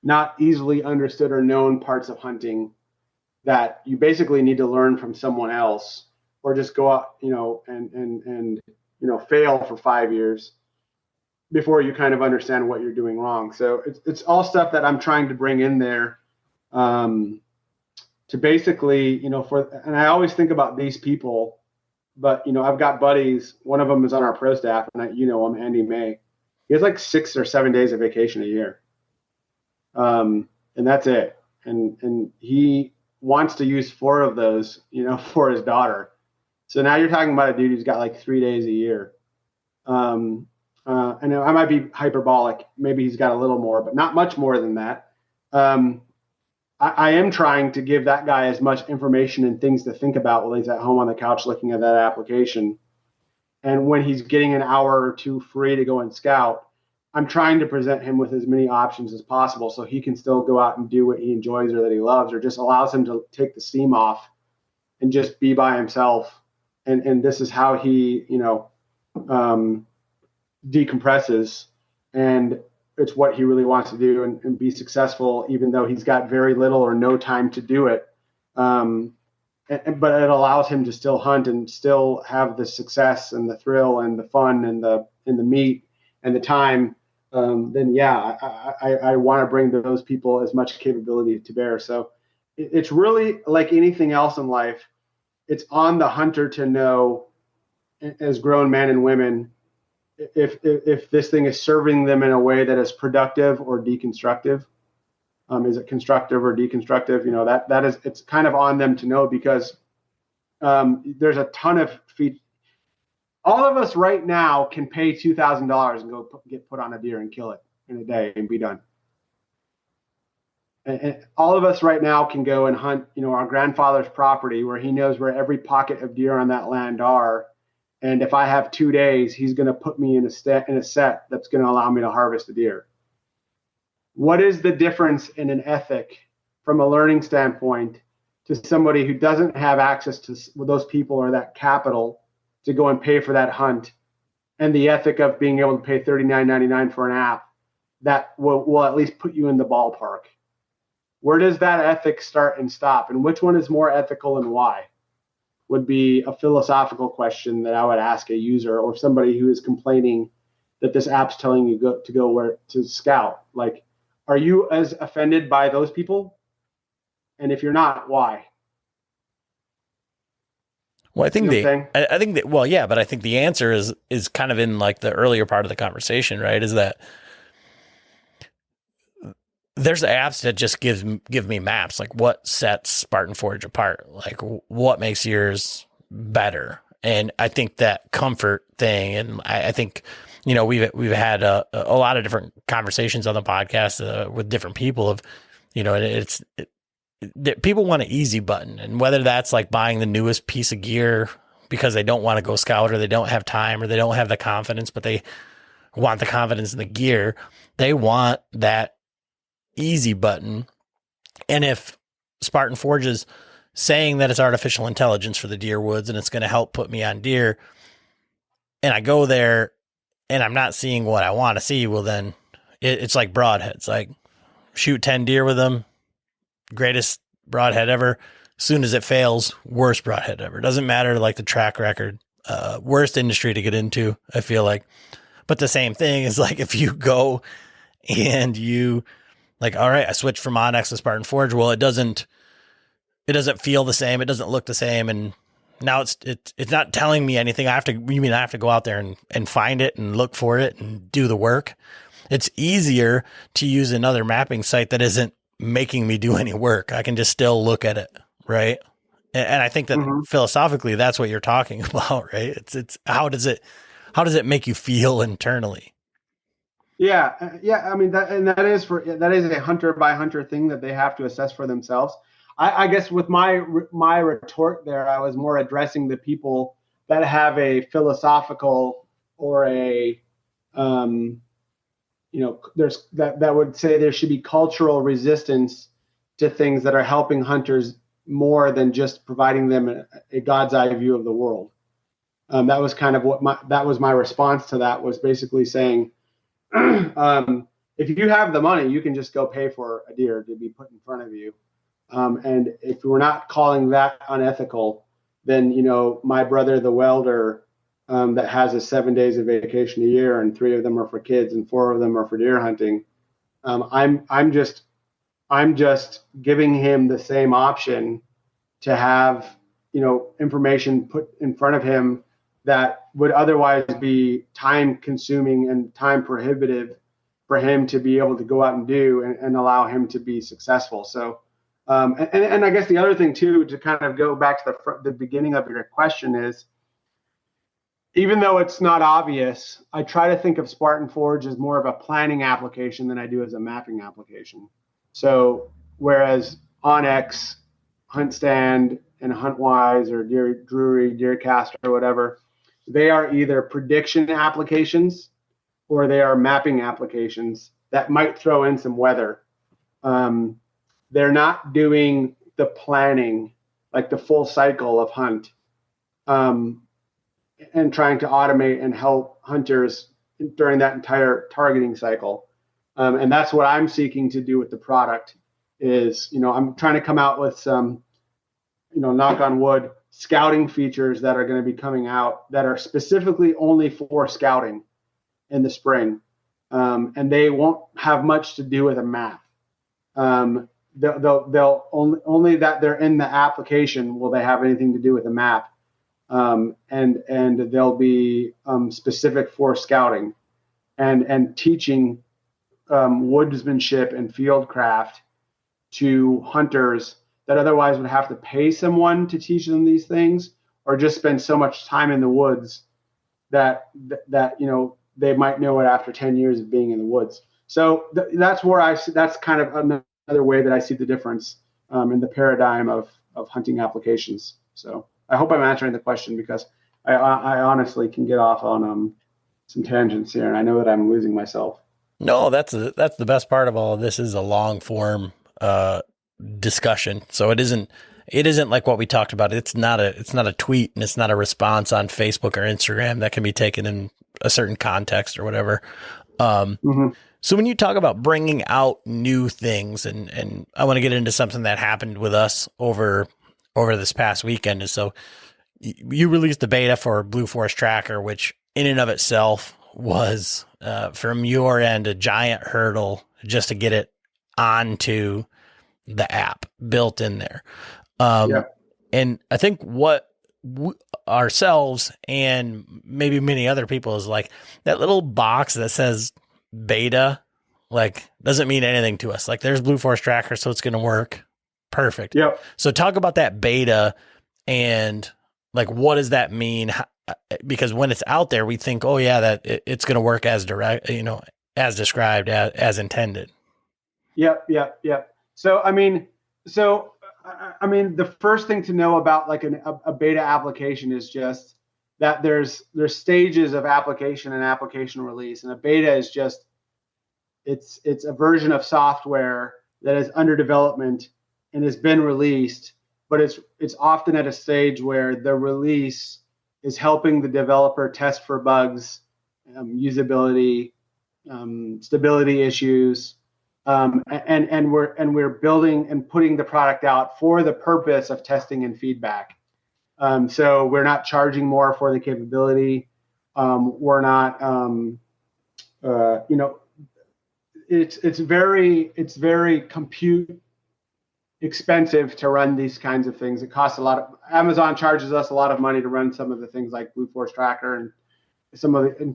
not easily understood or known parts of hunting that you basically need to learn from someone else, or just go out, and fail for 5 years before you kind of understand what you're doing wrong. So it's all stuff that I'm trying to bring in there, to basically, and I always think about these people, but, I've got buddies. One of them is on our pro staff, and I'm Andy May. He has like 6 or 7 days of vacation a year. And that's it. And he wants to use 4 of those, for his daughter. So now you're talking about a dude who's got like 3 days a year. And I might be hyperbolic. Maybe he's got a little more, but not much more than that. I am trying to give that guy as much information and things to think about while he's at home on the couch looking at that application. And when he's getting an hour or two free to go and scout, I'm trying to present him with as many options as possible so he can still go out and do what he enjoys or that he loves, or just allows him to take the steam off and just be by himself. And this is how he, decompresses, and it's what he really wants to do and be successful, even though he's got very little or no time to do it. But it allows him to still hunt and still have the success and the thrill and the fun and the meat and the time. Then yeah, I want to bring those people as much capability to bear. So it's really like anything else in life. It's on the hunter to know, as grown men and women, if this thing is serving them in a way that is productive or deconstructive. Is it constructive or deconstructive? That is, it's kind of on them to know, because there's a ton of feet. All of us right now can pay $2,000 and go get put on a deer and kill it in a day and be done. And all of us right now can go and hunt, our grandfather's property, where he knows where every pocket of deer on that land are. And if I have 2 days, he's going to put me in a set that's going to allow me to harvest a deer. What is the difference in an ethic from a learning standpoint to somebody who doesn't have access to those people or that capital to go and pay for that hunt, and the ethic of being able to pay $39.99 for an app that will at least put you in the ballpark? Where does that ethic start and stop? And which one is more ethical and why? Would be a philosophical question that I would ask a user or somebody who is complaining that this app's telling you to go where to scout. Like, are you as offended by those people? And if you're not, why? Well, I think but I think the answer is kind of in like the earlier part of the conversation, right? Is that there's apps that just give me maps, like what sets Spartan Forge apart, like what makes yours better. And I think that comfort thing, and I think, we've had a lot of different conversations on the podcast with different people of, people want an easy button, and whether that's like buying the newest piece of gear because they don't want to go scout, or they don't have time, or they don't have the confidence, but they want the confidence in the gear. They want that easy button. And if Spartan Forge is saying that it's artificial intelligence for the deer woods and it's going to help put me on deer, and I go there and I'm not seeing what I want to see, well, then it's like broadheads. Like, shoot 10 deer with them, greatest broadhead ever. As soon as it fails, worst broadhead ever. Doesn't matter, like, the track record. Worst industry to get into, I feel like. But the same thing is, like, if you go and you, like, all right, I switched from Onyx to Spartan Forge. Well, it doesn't feel the same. It doesn't look the same. And now it's not telling me anything. I have to go out there and find it and look for it and do the work. It's easier to use another mapping site that isn't making me do any work. I can just still look at it. Right. And I think that philosophically, that's what you're talking about, right? It's how does it make you feel internally? Yeah. I mean, that is a hunter by hunter thing that they have to assess for themselves. I guess with my retort there, I was more addressing the people that have a philosophical or a, there's that would say there should be cultural resistance to things that are helping hunters more than just providing them a God's eye view of the world. That was kind of that was my response to that, was basically saying, if you have the money, you can just go pay for a deer to be put in front of you. And if we're not calling that unethical, then, my brother, the welder, that has 7 days of vacation a year, and 3 of them are for kids and 4 of them are for deer hunting. I'm just giving him the same option to have, information put in front of him that would otherwise be time consuming and time prohibitive for him to be able to go out and do and allow him to be successful. So, and I guess the other thing too, to kind of go back to the beginning of your question, is, even though it's not obvious, I try to think of Spartan Forge as more of a planning application than I do as a mapping application. So whereas Onyx, Hunt Stand, and HuntWise, or Drury, DeerCast, or whatever, they are either prediction applications or they are mapping applications that might throw in some weather. They're not doing the planning like the full cycle of hunt, and trying to automate and help hunters during that entire targeting cycle. And that's what I'm seeking to do with the product is, I'm trying to come out with some, knock on wood, scouting features that are going to be coming out that are specifically only for scouting in the spring. And they won't have much to do with a map. They'll only that they're in the application will they have anything to do with a map. And they'll be specific for scouting and teaching woodsmanship and fieldcraft to hunters that otherwise would have to pay someone to teach them these things, or just spend so much time in the woods that they might know it after 10 years of being in the woods. So that's where that's kind of another way that I see the difference in the paradigm of hunting applications. So I hope I'm answering the question, because I honestly can get off on some tangents here, and I know that I'm losing myself. No, that's the best part of all of this is a long form discussion. So it isn't like what we talked about. It's not a tweet, and it's not a response on Facebook or Instagram that can be taken in a certain context or whatever. So when you talk about bringing out new things, and I want to get into something that happened with us over this past weekend, is so you released the beta for Blue Forest Tracker, which in and of itself was from your end a giant hurdle just to get it onto the app built in there. And I think what ourselves and maybe many other people is like that little box that says beta, like, doesn't mean anything to us. Like, there's Blue Forest Tracker, so it's going to work. Perfect. Yep. So talk about that beta and like, what does that mean? Because when it's out there, we think, oh yeah, that it's going to work as direct, as described, as intended. Yep. So, I mean, the first thing to know about like a beta application is just that there's stages of application and application release, and a beta is just, it's a version of software that is under development and has been released, but it's often at a stage where the release is helping the developer test for bugs, usability, stability issues, and we're building and putting the product out for the purpose of testing and feedback. So we're not charging more for the capability. We're not, it's very compute expensive to run these kinds of things. It costs a lot. Amazon charges us a lot of money to run some of the things like Blue Forest Tracker and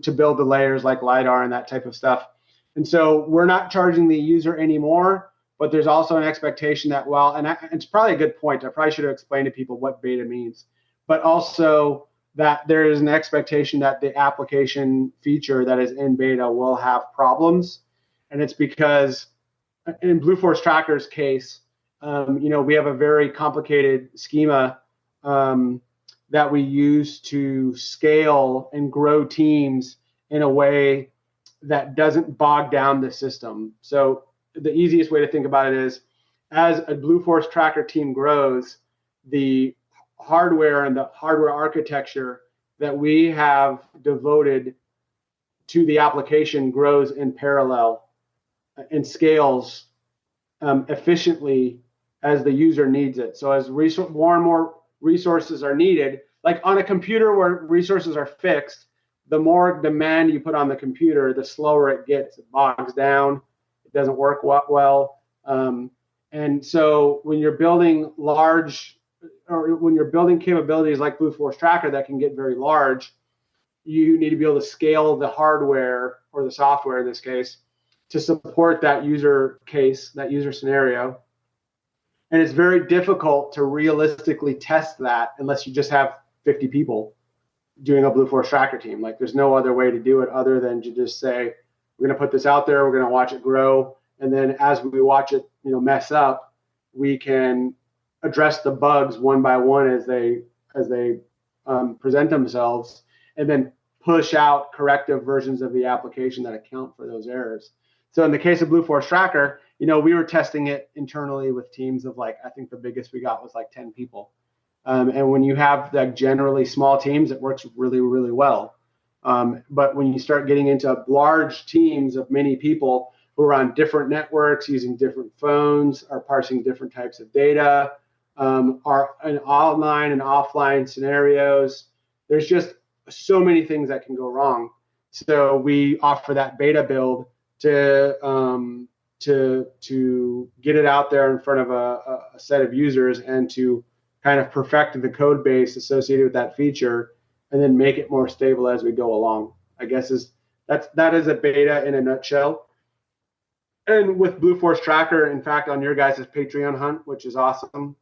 to build the layers like Lidar and that type of stuff. And so we're not charging the user anymore, but there's also an expectation that, it's probably a good point. I probably should have explained to people what beta means, but also that there is an expectation that the application feature that is in beta will have problems. And it's because in Blue Forest Tracker's case, we have a very complicated schema that we use to scale and grow teams in a way that doesn't bog down the system. So the easiest way to think about it is, as a Blue Forest Tracker team grows, the hardware and the hardware architecture that we have devoted to the application grows in parallel and scales efficiently as the user needs it. So as more and more resources are needed, like on a computer where resources are fixed, the more demand you put on the computer, the slower it gets. It bogs down. It doesn't work well. And so when you're building when you're building capabilities like Blue Forest Tracker that can get very large, you need to be able to scale the hardware, or the software in this case, to support that user case, that user scenario. And it's very difficult to realistically test that unless you just have 50 people doing a Blue Forest Tracker team. Like, there's no other way to do it other than to just say, we're going to put this out there, we're going to watch it grow, and then as we watch it, mess up, we can address the bugs one by one as they present themselves, and then push out corrective versions of the application that account for those errors. So in the case of Blue Forest Tracker, we were testing it internally with teams of I think the biggest we got was 10 people. And when you have like generally small teams, it works really, really well. But when you start getting into large teams of many people who are on different networks, using different phones, are parsing different types of data, are in online and offline scenarios, there's just so many things that can go wrong. So we offer that beta build to get it out there in front of a set of users and to kind of perfect the code base associated with that feature, and then make it more stable as we go along. I guess that is a beta in a nutshell. And with Blue Force Tracker, in fact, on your guys' Patreon hunt, which is awesome,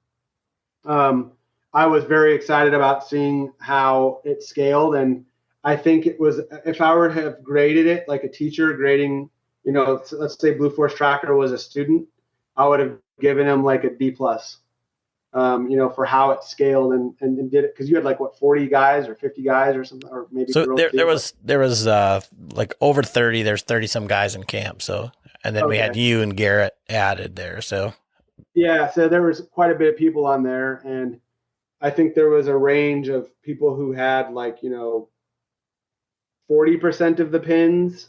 I was very excited about seeing how it scaled. And I think it was, if I were to have graded it like a teacher grading, let's say Blue Force Tracker was a student, I would have given him like a D plus. For how it scaled and did it, because you had like 40 guys or 50 guys or something, or maybe. So there was like over 30. There's 30 some guys in camp. So, and then we had you and Garrett added there. So yeah, so there was quite a bit of people on there, and I think there was a range of people who had 40% of the pins,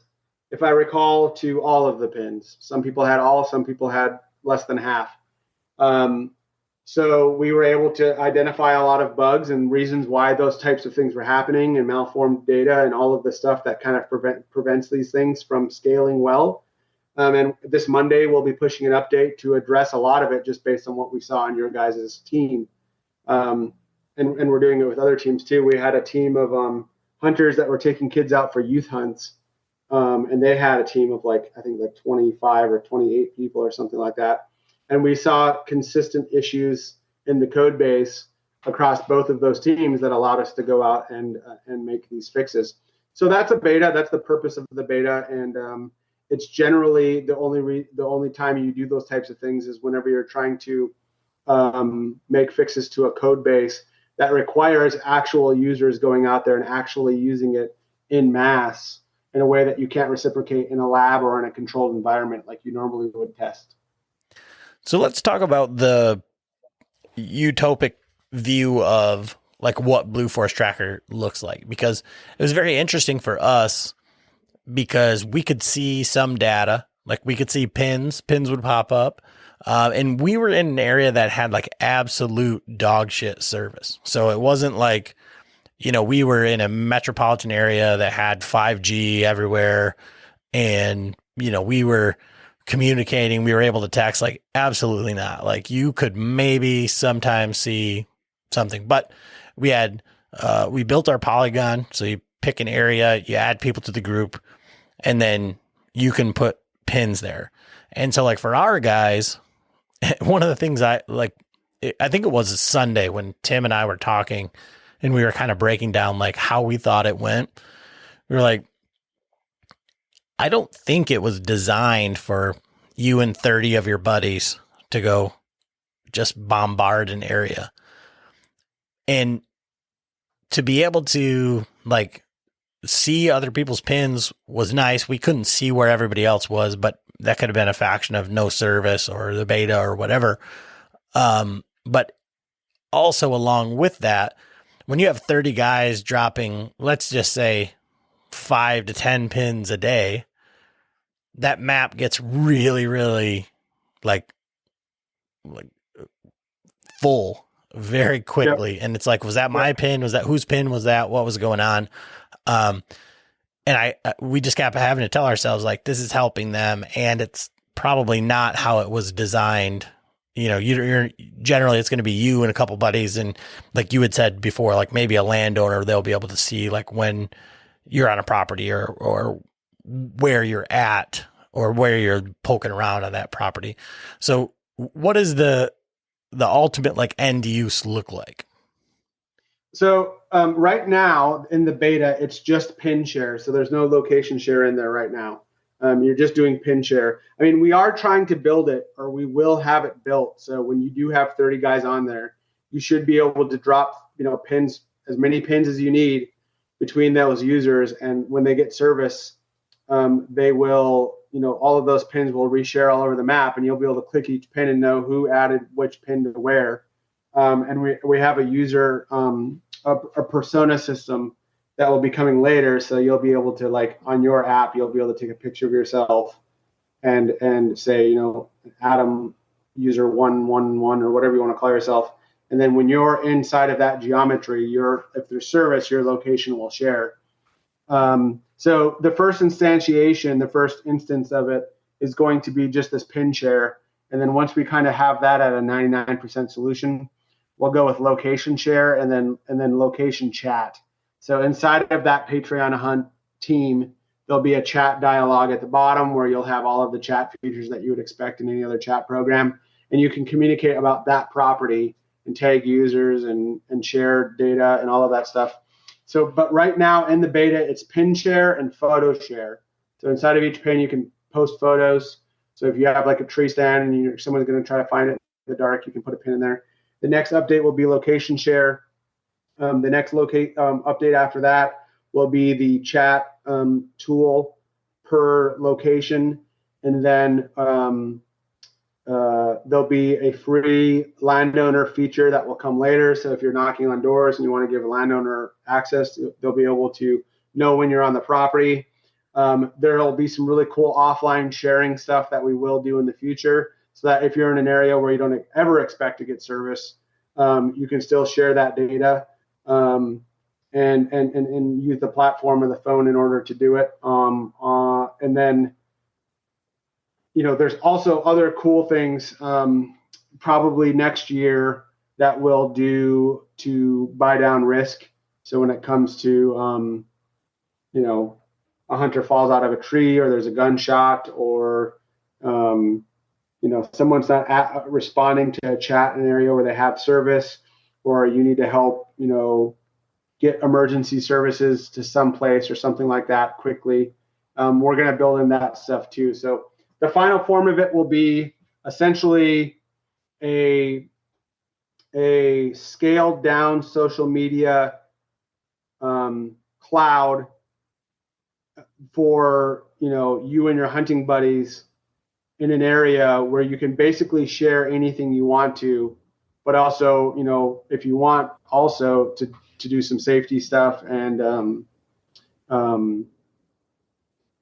if I recall, to all of the pins. Some people had all, some people had less than half. So we were able to identify a lot of bugs and reasons why those types of things were happening, and malformed data and all of the stuff that kind of prevents these things from scaling well. And this Monday, we'll be pushing an update to address a lot of it just based on what we saw on your guys' team. And we're doing it with other teams too. We had a team of hunters that were taking kids out for youth hunts. And they had a team of I think 25 or 28 people or something like that. And we saw consistent issues in the code base across both of those teams that allowed us to go out and make these fixes. So that's a beta. That's the purpose of the beta. And it's generally the only time you do those types of things is whenever you're trying to make fixes to a code base that requires actual users going out there and actually using it in mass in a way that you can't reciprocate in a lab or in a controlled environment like you normally would test. So let's talk about the utopic view of what Blue Force Tracker looks like, because it was very interesting for us because we could see some data, we could see pins would pop up. And we were in an area that had absolute dog shit service. So it wasn't we were in a metropolitan area that had 5G everywhere, and, we were communicating, we were able to text, absolutely not. You could maybe sometimes see something, but we had, we built our polygon. So you pick an area, you add people to the group, and then you can put pins there. And so for our guys, one of the things I think it was a Sunday when Tim and I were talking and we were kind of breaking down how we thought it went. We were like, I don't think it was designed for you and 30 of your buddies to go just bombard an area. And to be able to see other people's pins was nice. We couldn't see where everybody else was, but that could have been a faction of no service or the beta or whatever. But also along with that, when you have 30 guys dropping, let's just say 5 to 10 pins a day, that map gets really, really full very quickly. Yep. And it's was that my pin? Was that whose pin was that? What was going on? And we just kept having to tell ourselves this is helping them, and it's probably not how it was designed. You're generally it's going to be you and a couple buddies, and you had said before, maybe a landowner, they'll be able to see when you're on a property or where you're at or where you're poking around on that property. So what does the ultimate end use look like? So right now in the beta, it's just pin share. So there's no location share in there right now. You're just doing pin share. I mean, we are trying to build it, or we will have it built. So when you do have 30 guys on there, you should be able to drop, pins, as many pins as you need between those users. And when they get service, they will, all of those pins will reshare all over the map, and you'll be able to click each pin and know who added which pin to where. and we have a user, a persona system that will be coming later. So you'll be able to, like, on your app, you'll be able to take a picture of yourself and say, Adam user 111 or whatever you want to call yourself. And then when you're inside of that geometry, if there's service, your location will share. So the first instantiation, the first instance of it is going to be just this pin share. And then once we kind of have that at a 99% solution, we'll go with location share and then location chat. So inside of that Patreon Hunt team, there'll be a chat dialogue at the bottom where you'll have all of the chat features that you would expect in any other chat program. And you can communicate about that property and tag users and share data and all of that stuff. So, but right now in the beta, it's pin share and photo share. So inside of each pin, you can post photos. So if you have like a tree stand and someone's going to try to find it in the dark, you can put a pin in there. The next update will be location share. The next update after that will be the chat tool per location. And then there'll be a free landowner feature that will come later. So if you're knocking on doors and you want to give a landowner access, they'll be able to know when you're on the property. There'll be some really cool offline sharing stuff that we will do in the future, so that if you're in an area where you don't ever expect to get service, you can still share that data and use the platform or the phone in order to do it. And then, there's also other cool things probably next year that we'll do to buy down risk. So when it comes to, a hunter falls out of a tree, or there's a gunshot, or, someone's not responding to a chat in an area where they have service, or you need to help, get emergency services to some place or something like that quickly. We're going to build in that stuff too. So the final form of it will be essentially a scaled down social media cloud for you and your hunting buddies in an area where you can basically share anything you want to, but also if you want also to do some safety stuff and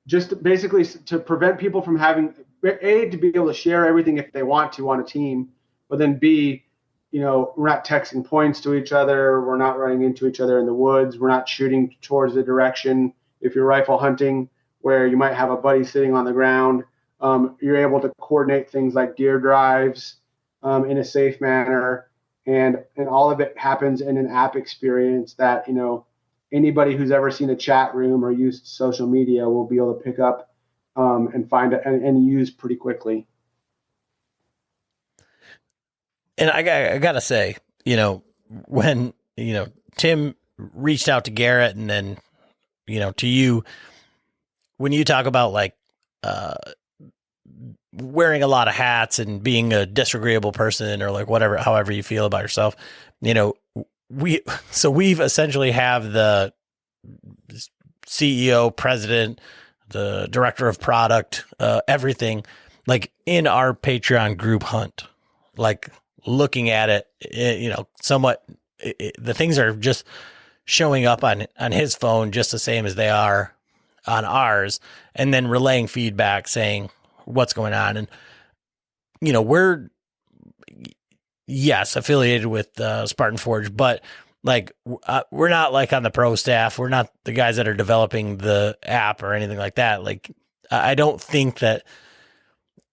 just basically to prevent people from having to be able to share everything if they want to on a team, but then B, we're not texting points to each other, we're not running into each other in the woods, we're not shooting towards the direction. If you're rifle hunting, where you might have a buddy sitting on the ground, you're able to coordinate things like deer drives in a safe manner, and all of it happens in an app experience that anybody who's ever seen a chat room or used social media will be able to pick up and find it and use pretty quickly. And I gotta say, when Tim reached out to Garrett and then to you, when you talk about like wearing a lot of hats and being a disagreeable person or like whatever, however you feel about yourself, we've essentially have the CEO, president, the director of product, everything like in our Patreon group hunt, like looking at it, somewhat, the things are just showing up on his phone just the same as they are on ours, and then relaying feedback saying what's going on. And, we're, yes, affiliated with Spartan Forge, but like, we're not like on the pro staff. We're not the guys that are developing the app or anything like that. Like, I don't think that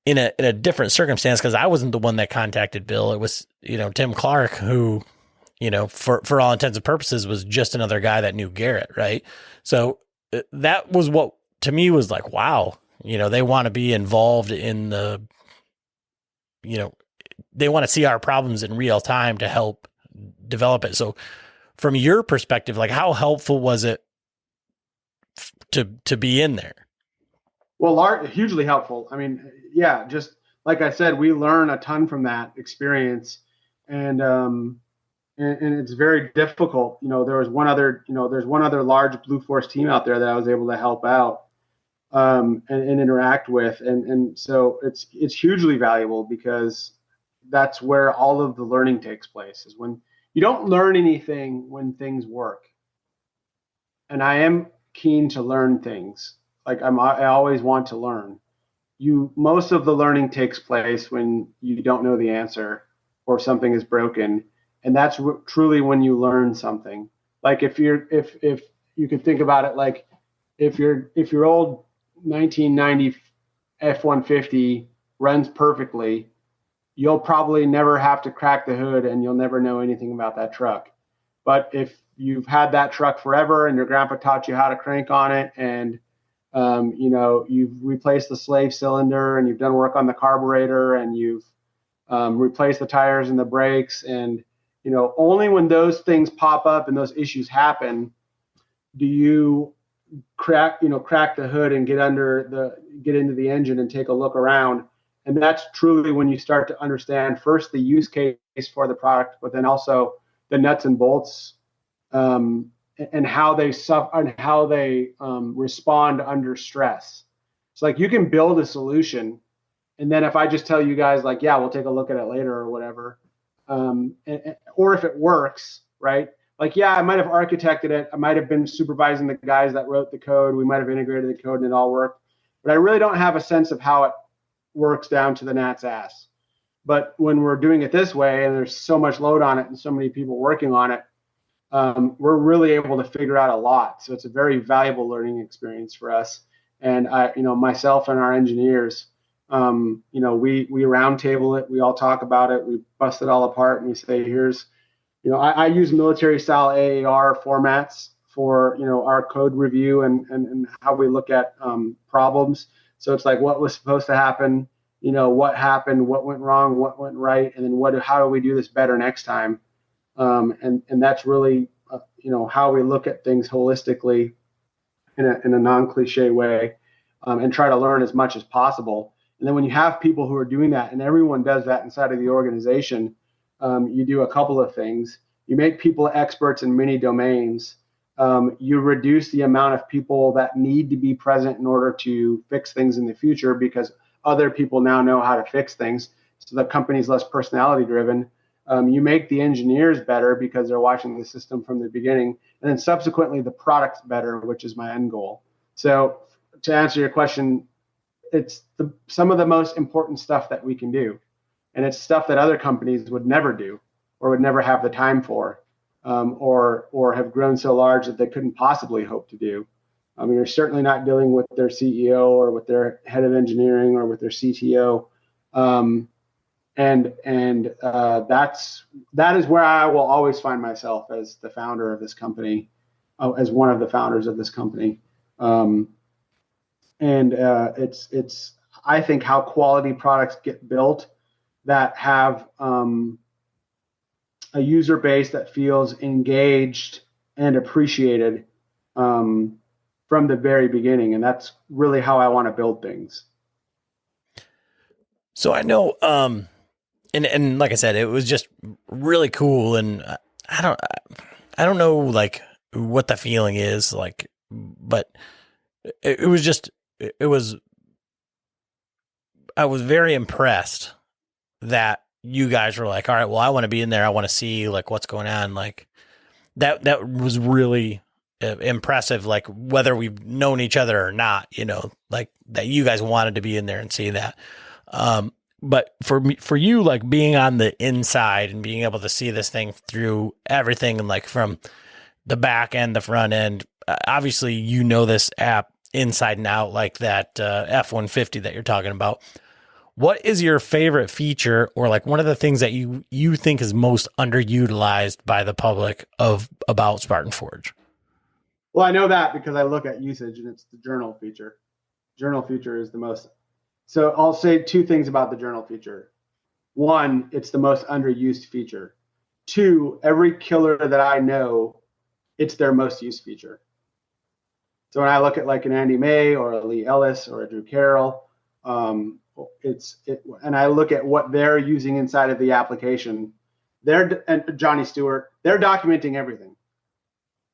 in a different circumstance, because I wasn't the one that contacted Bill. It was, Tim Clark, who, for all intents and purposes was just another guy that knew Garrett. Right. So that was what to me was like, wow, they want to be involved in the, they want to see our problems in real time to help develop it. So from your perspective, like how helpful was it to be in there? Well, hugely helpful. I mean, yeah, just like I said, we learn a ton from that experience, and it's very difficult. There was one other, there's one other large Blue Force team out there that I was able to help out and interact with, and so it's hugely valuable because that's where all of the learning takes place, is when you don't learn anything when things work. And I am keen to learn things. Like I always want to learn. Most of the learning takes place when you don't know the answer or something is broken, and that's truly when you learn something. Like if you could think about it, like if your old 1990 F-150 runs perfectly, you'll probably never have to crack the hood and you'll never know anything about that truck. But if you've had that truck forever and your grandpa taught you how to crank on it, and you've replaced the slave cylinder and you've done work on the carburetor and you've replaced the tires and the brakes, and only when those things pop up and those issues happen do you crack the hood and get into the engine and take a look around. And that's truly when you start to understand first the use case for the product, but then also the nuts and bolts, and how they respond under stress. It's like you can build a solution, and then if I just tell you guys like, yeah, we'll take a look at it later or whatever, or if it works, right? Like, yeah, I might have architected it. I might have been supervising the guys that wrote the code. We might have integrated the code and it all worked, but I really don't have a sense of how it works down to the gnat's ass. But when we're doing it this way and there's so much load on it and so many people working on it, we're really able to figure out a lot. So it's a very valuable learning experience for us. And myself and our engineers, we roundtable it. We all talk about it. We bust it all apart and we say, here's, I use military style AAR formats for, our code review and how we look at problems. So it's like, what was supposed to happen? What happened, what went wrong, what went right, and then how do we do this better next time? And that's really, how we look at things holistically in a non-cliche way, and try to learn as much as possible. And then when you have people who are doing that, and everyone does that inside of the organization, you do a couple of things. You make people experts in many domains. You reduce the amount of people that need to be present in order to fix things in the future, because other people now know how to fix things. So the company's less personality driven. You make the engineers better because they're watching the system from the beginning. And then subsequently the product's better, which is my end goal. So to answer your question, it's some of the most important stuff that we can do. And it's stuff that other companies would never do or would never have the time for, or have grown so large that they couldn't possibly hope to do. I mean, you're certainly not dealing with their CEO or with their head of engineering or with their CTO. That is where I will always find myself as the founder of this company, as one of the founders of this company. It's I think how quality products get built that have a user base that feels engaged and appreciated from the very beginning. And that's really how I want to build things. So I know, and like I said, it was just really cool. And I don't know like what the feeling is like, but I was very impressed that you guys were like, all right, well, I want to be in there. I want to see like what's going on. Like that was really impressive. Like whether we've known each other or not, like that you guys wanted to be in there and see that. But for you, like being on the inside and being able to see this thing through everything, and like from the back end, the front end, obviously, this app inside and out, like that F-150 that you're talking about. What is your favorite feature, or like one of the things that you think is most underutilized by the public about Spartan Forge? Well, I know that because I look at usage, and it's the journal feature. Journal feature is the most. So I'll say two things about the journal feature. One, it's the most underused feature. Two, every killer that I know, it's their most used feature. So when I look at like an Andy May or a Lee Ellis or a Drew Carroll, and I look at what they're using inside of the application, and Johnny Stewart, they're documenting everything.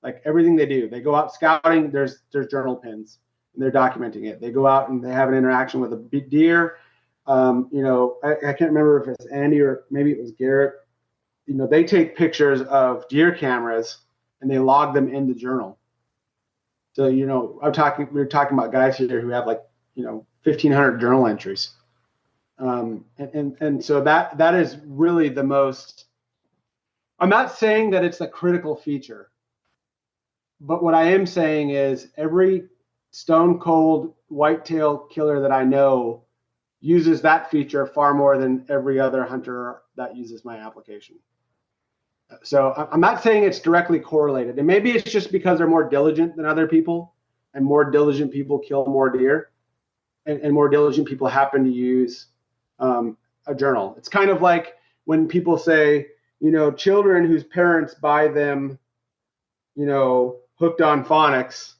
Like everything they do. They go out scouting, there's journal pins, and they're documenting it. They go out and they have an interaction with a big deer. I can't remember if it's Andy or maybe it was Garrett. They take pictures of deer cameras and they log them in the journal. So, we were talking about guys here who have 1,500 journal entries. And so that is really the most, I'm not saying that it's a critical feature, but what I am saying is every stone cold whitetail killer that I know uses that feature far more than every other hunter that uses my application. So I'm not saying it's directly correlated. And maybe it's just because they're more diligent than other people, and more diligent people kill more deer, and more diligent people happen to use a journal. It's kind of like when people say, children whose parents buy them, hooked on phonics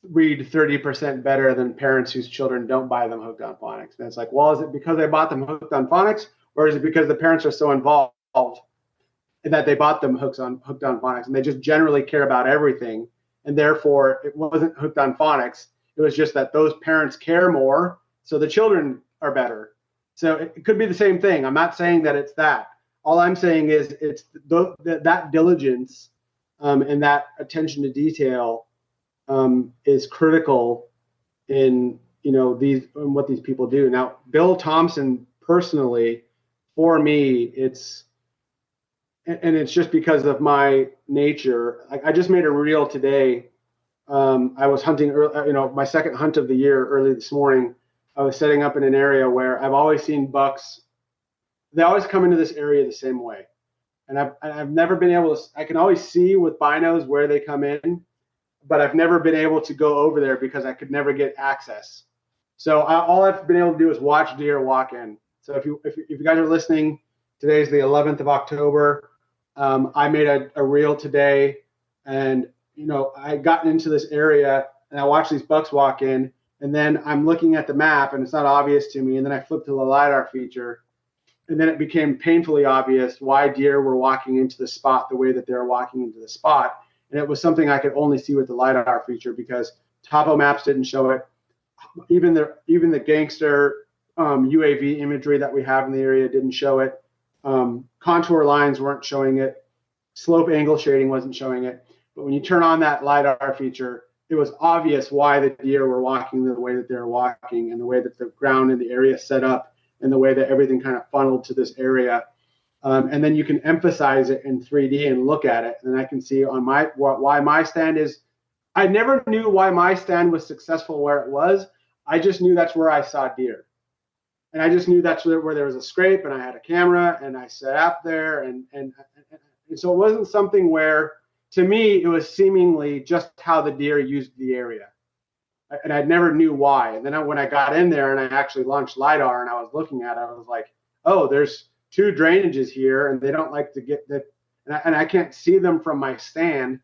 read 30% better than parents whose children don't buy them hooked on phonics. And it's like, well, is it because they bought them hooked on phonics, or is it because the parents are so involved that they bought them hooked on phonics, and they just generally care about everything, and therefore it wasn't hooked on phonics. It was just that those parents care more, so the children are better. So it could be the same thing. I'm not saying that it's that. All I'm saying is it's that diligence and that attention to detail is critical in in what these people do. Now, Bill Thompson personally, for me, it's just because of my nature. I just made a reel today. I was hunting, my second hunt of the year early this morning. I was setting up in an area where I've always seen bucks. They always come into this area the same way. And I've never been able to, I can always see with binos where they come in, but I've never been able to go over there because I could never get access. So all I've been able to do is watch deer walk in. So if you guys are listening, today's the 11th of October. I made a reel today, and I got into this area and I watched these bucks walk in, and then I'm looking at the map and it's not obvious to me. And then I flipped to the Lidar feature, and then it became painfully obvious why deer were walking into the spot the way that they're walking into the spot. And it was something I could only see with the Lidar feature because topo maps didn't show it. Even the gangster UAV imagery that we have in the area didn't show it. Contour lines weren't showing it. Slope angle shading wasn't showing it. But when you turn on that Lidar feature, it was obvious why the deer were walking the way that they were walking, and the way that the ground in the area set up, and the way that everything kind of funneled to this area. And then you can emphasize it in 3D and look at it. And I can see on why my stand is, I never knew why my stand was successful where it was. I just knew that's where I saw deer. And I just knew that's where there was a scrape, and I had a camera, and I set up there. And so it wasn't something where, to me, it was seemingly just how the deer used the area. And I never knew why. And then when I got in there and I actually launched Lidar and I was looking at it, I was like, oh, there's two drainages here, and they don't like to get that. And I can't see them from my stand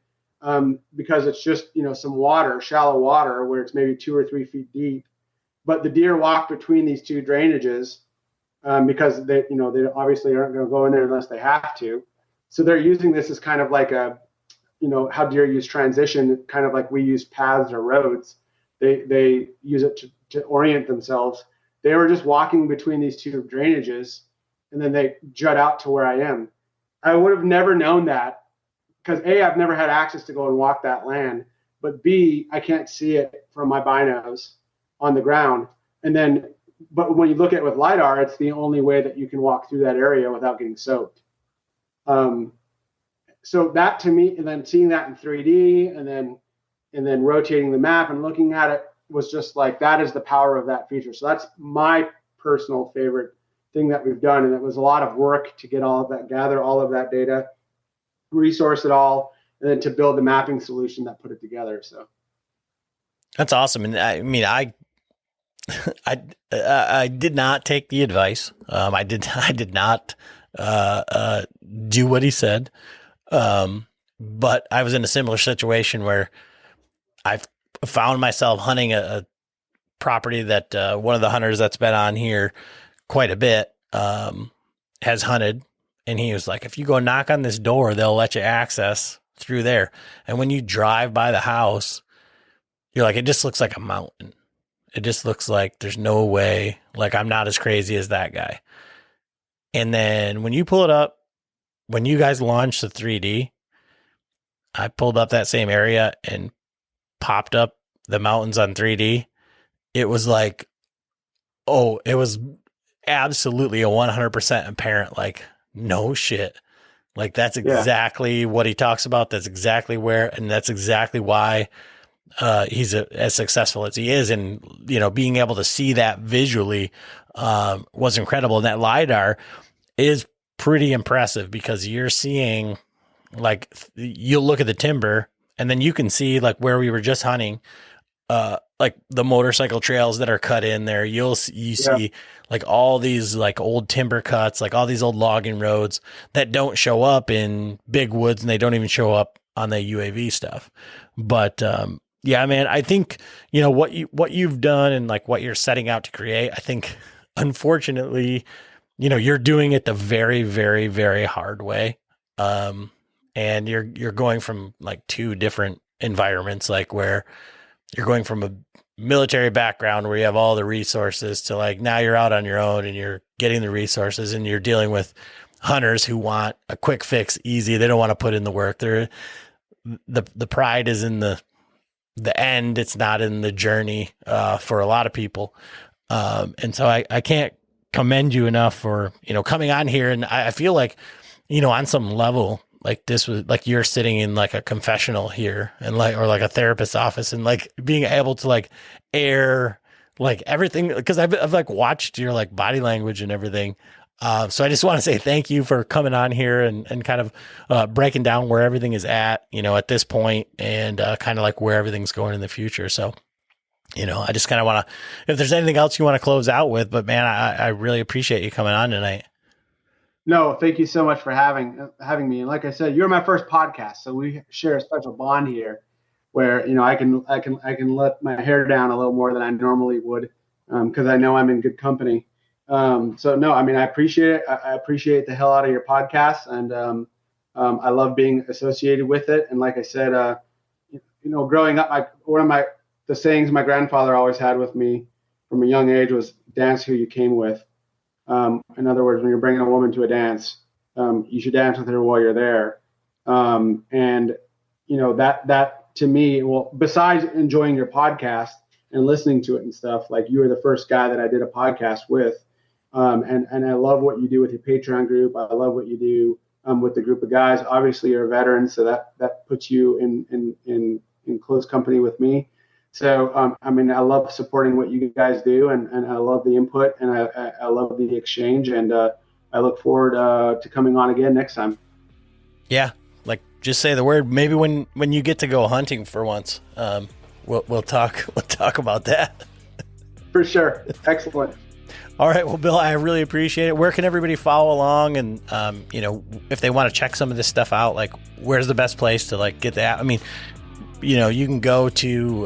because it's just, some water, shallow water, where it's maybe 2 or 3 feet deep. But the deer walk between these two drainages because they obviously aren't going to go in there unless they have to. So they're using this as kind of like a, how deer use transition, kind of like we use paths or roads. They use it to orient themselves. They were just walking between these two drainages, and then they jut out to where I am. I would have never known that because A, I've never had access to go and walk that land, but B, I can't see it from my binos on the ground. But when you look at it with Lidar, it's the only way that you can walk through that area without getting soaked. So that to me, and then seeing that in 3D, and then rotating the map and looking at it was just like, that is the power of that feature. So that's my personal favorite thing that we've done. And it was a lot of work to get all of that, gather all of that data, resource it all, and then to build the mapping solution that put it together. So that's awesome. And I mean, I did not take the advice. I did not do what he said. But I was in a similar situation where I've found myself hunting a property that one of the hunters that's been on here quite a bit has hunted. And he was like, if you go knock on this door, they'll let you access through there. And when you drive by the house, you're like, it just looks like a mountain. It just looks like there's no way, like I'm not as crazy as that guy. And then when you pull it up, when you guys launched the 3D, I pulled up that same area and popped up the mountains on 3D. It was like, oh, it was absolutely a 100% apparent, like, no shit. Like, that's exactly what he talks about. That's exactly where, and that's exactly why he's as successful as he is. And, you know, being able to see that visually was incredible. And that Lidar is pretty impressive because you're seeing, like, you'll look at the timber and then you can see, like, where we were just hunting, like the motorcycle trails that are cut in there. You see like all these like old timber cuts, like all these old logging roads that don't show up in big woods, and they don't even show up on the UAV stuff. But yeah, man, I think, you know, what you've done and like what you're setting out to create, I think unfortunately, you know, you're doing it the very, very, very hard way. And you're going from like two different environments, like where you're going from a military background where you have all the resources to like, now you're out on your own and you're getting the resources and you're dealing with hunters who want a quick fix, easy. They don't want to put in the work. The pride is in the end. It's not in the journey, for a lot of people. And so I can't commend you enough for, you know, coming on here. And I feel like, you know, on some level, like this was like you're sitting in like a confessional here and like, or like a therapist's office, and like being able to like air like everything. Cause I've like watched your like body language and everything. So I just want to say thank you for coming on here and kind of, breaking down where everything is at, you know, at this point, and, kind of like where everything's going in the future. So, you know, I just kind of want to, if there's anything else you want to close out with, but man, I really appreciate you coming on tonight. No, thank you so much for having me. And like I said, you're my first podcast, so we share a special bond here, where, you know, I can let my hair down a little more than I normally would, because I know I'm in good company. So no, I mean, I appreciate it. I appreciate the hell out of your podcast, and I love being associated with it. And like I said, you know, growing up, the sayings my grandfather always had with me from a young age was, "Dance who you came with." In other words, when you're bringing a woman to a dance, you should dance with her while you're there. And you know, that to me, well, besides enjoying your podcast and listening to it and stuff, like, you were the first guy that I did a podcast with. And I love what you do with your Patreon group. I love what you do with the group of guys. Obviously, you're a veteran, so that puts you in close company with me. So, I mean, I love supporting what you guys do, and I love the input, and I love the exchange, and I look forward to coming on again next time. Yeah, like, just say the word. Maybe when you get to go hunting for once, we'll talk about that. For sure. Excellent. All right. Well, Bill, I really appreciate it. Where can everybody follow along? And, you know, if they want to check some of this stuff out, like, where's the best place to like get that? I mean, you know, you can go to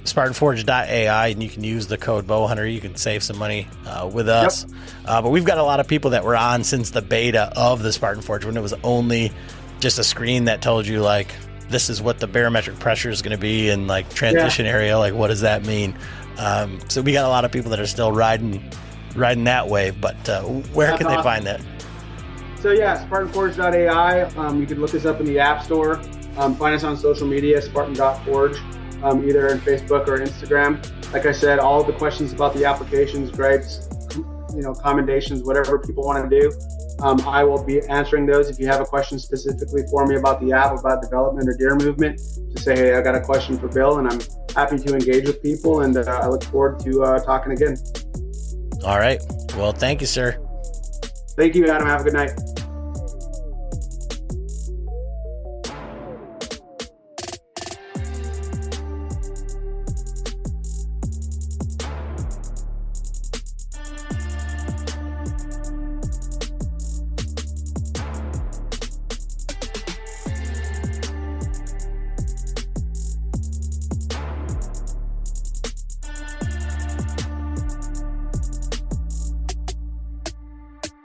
SpartanForge.ai and you can use the code Bowhunter. You can save some money with us. Yep. But we've got a lot of people that were on since the beta of the Spartan Forge, when it was only just a screen that told you, like, this is what the barometric pressure is going to be, and like transition area, like, what does that mean? So we got a lot of people that are still riding that wave, but where can they find that? So yeah, SpartanForge.ai. You can look us up in the App Store. Find us on social media, Spartan.Forge, either on Facebook or Instagram. Like I said, all of the questions about the applications, gripes, you know, commendations, whatever people want to do, I will be answering those. If you have a question specifically for me about the app, about development or deer movement, just say, hey, I got a question for Bill, and I'm happy to engage with people, and I look forward to talking again. All right. Well, thank you, sir. Thank you, Adam. Have a good night.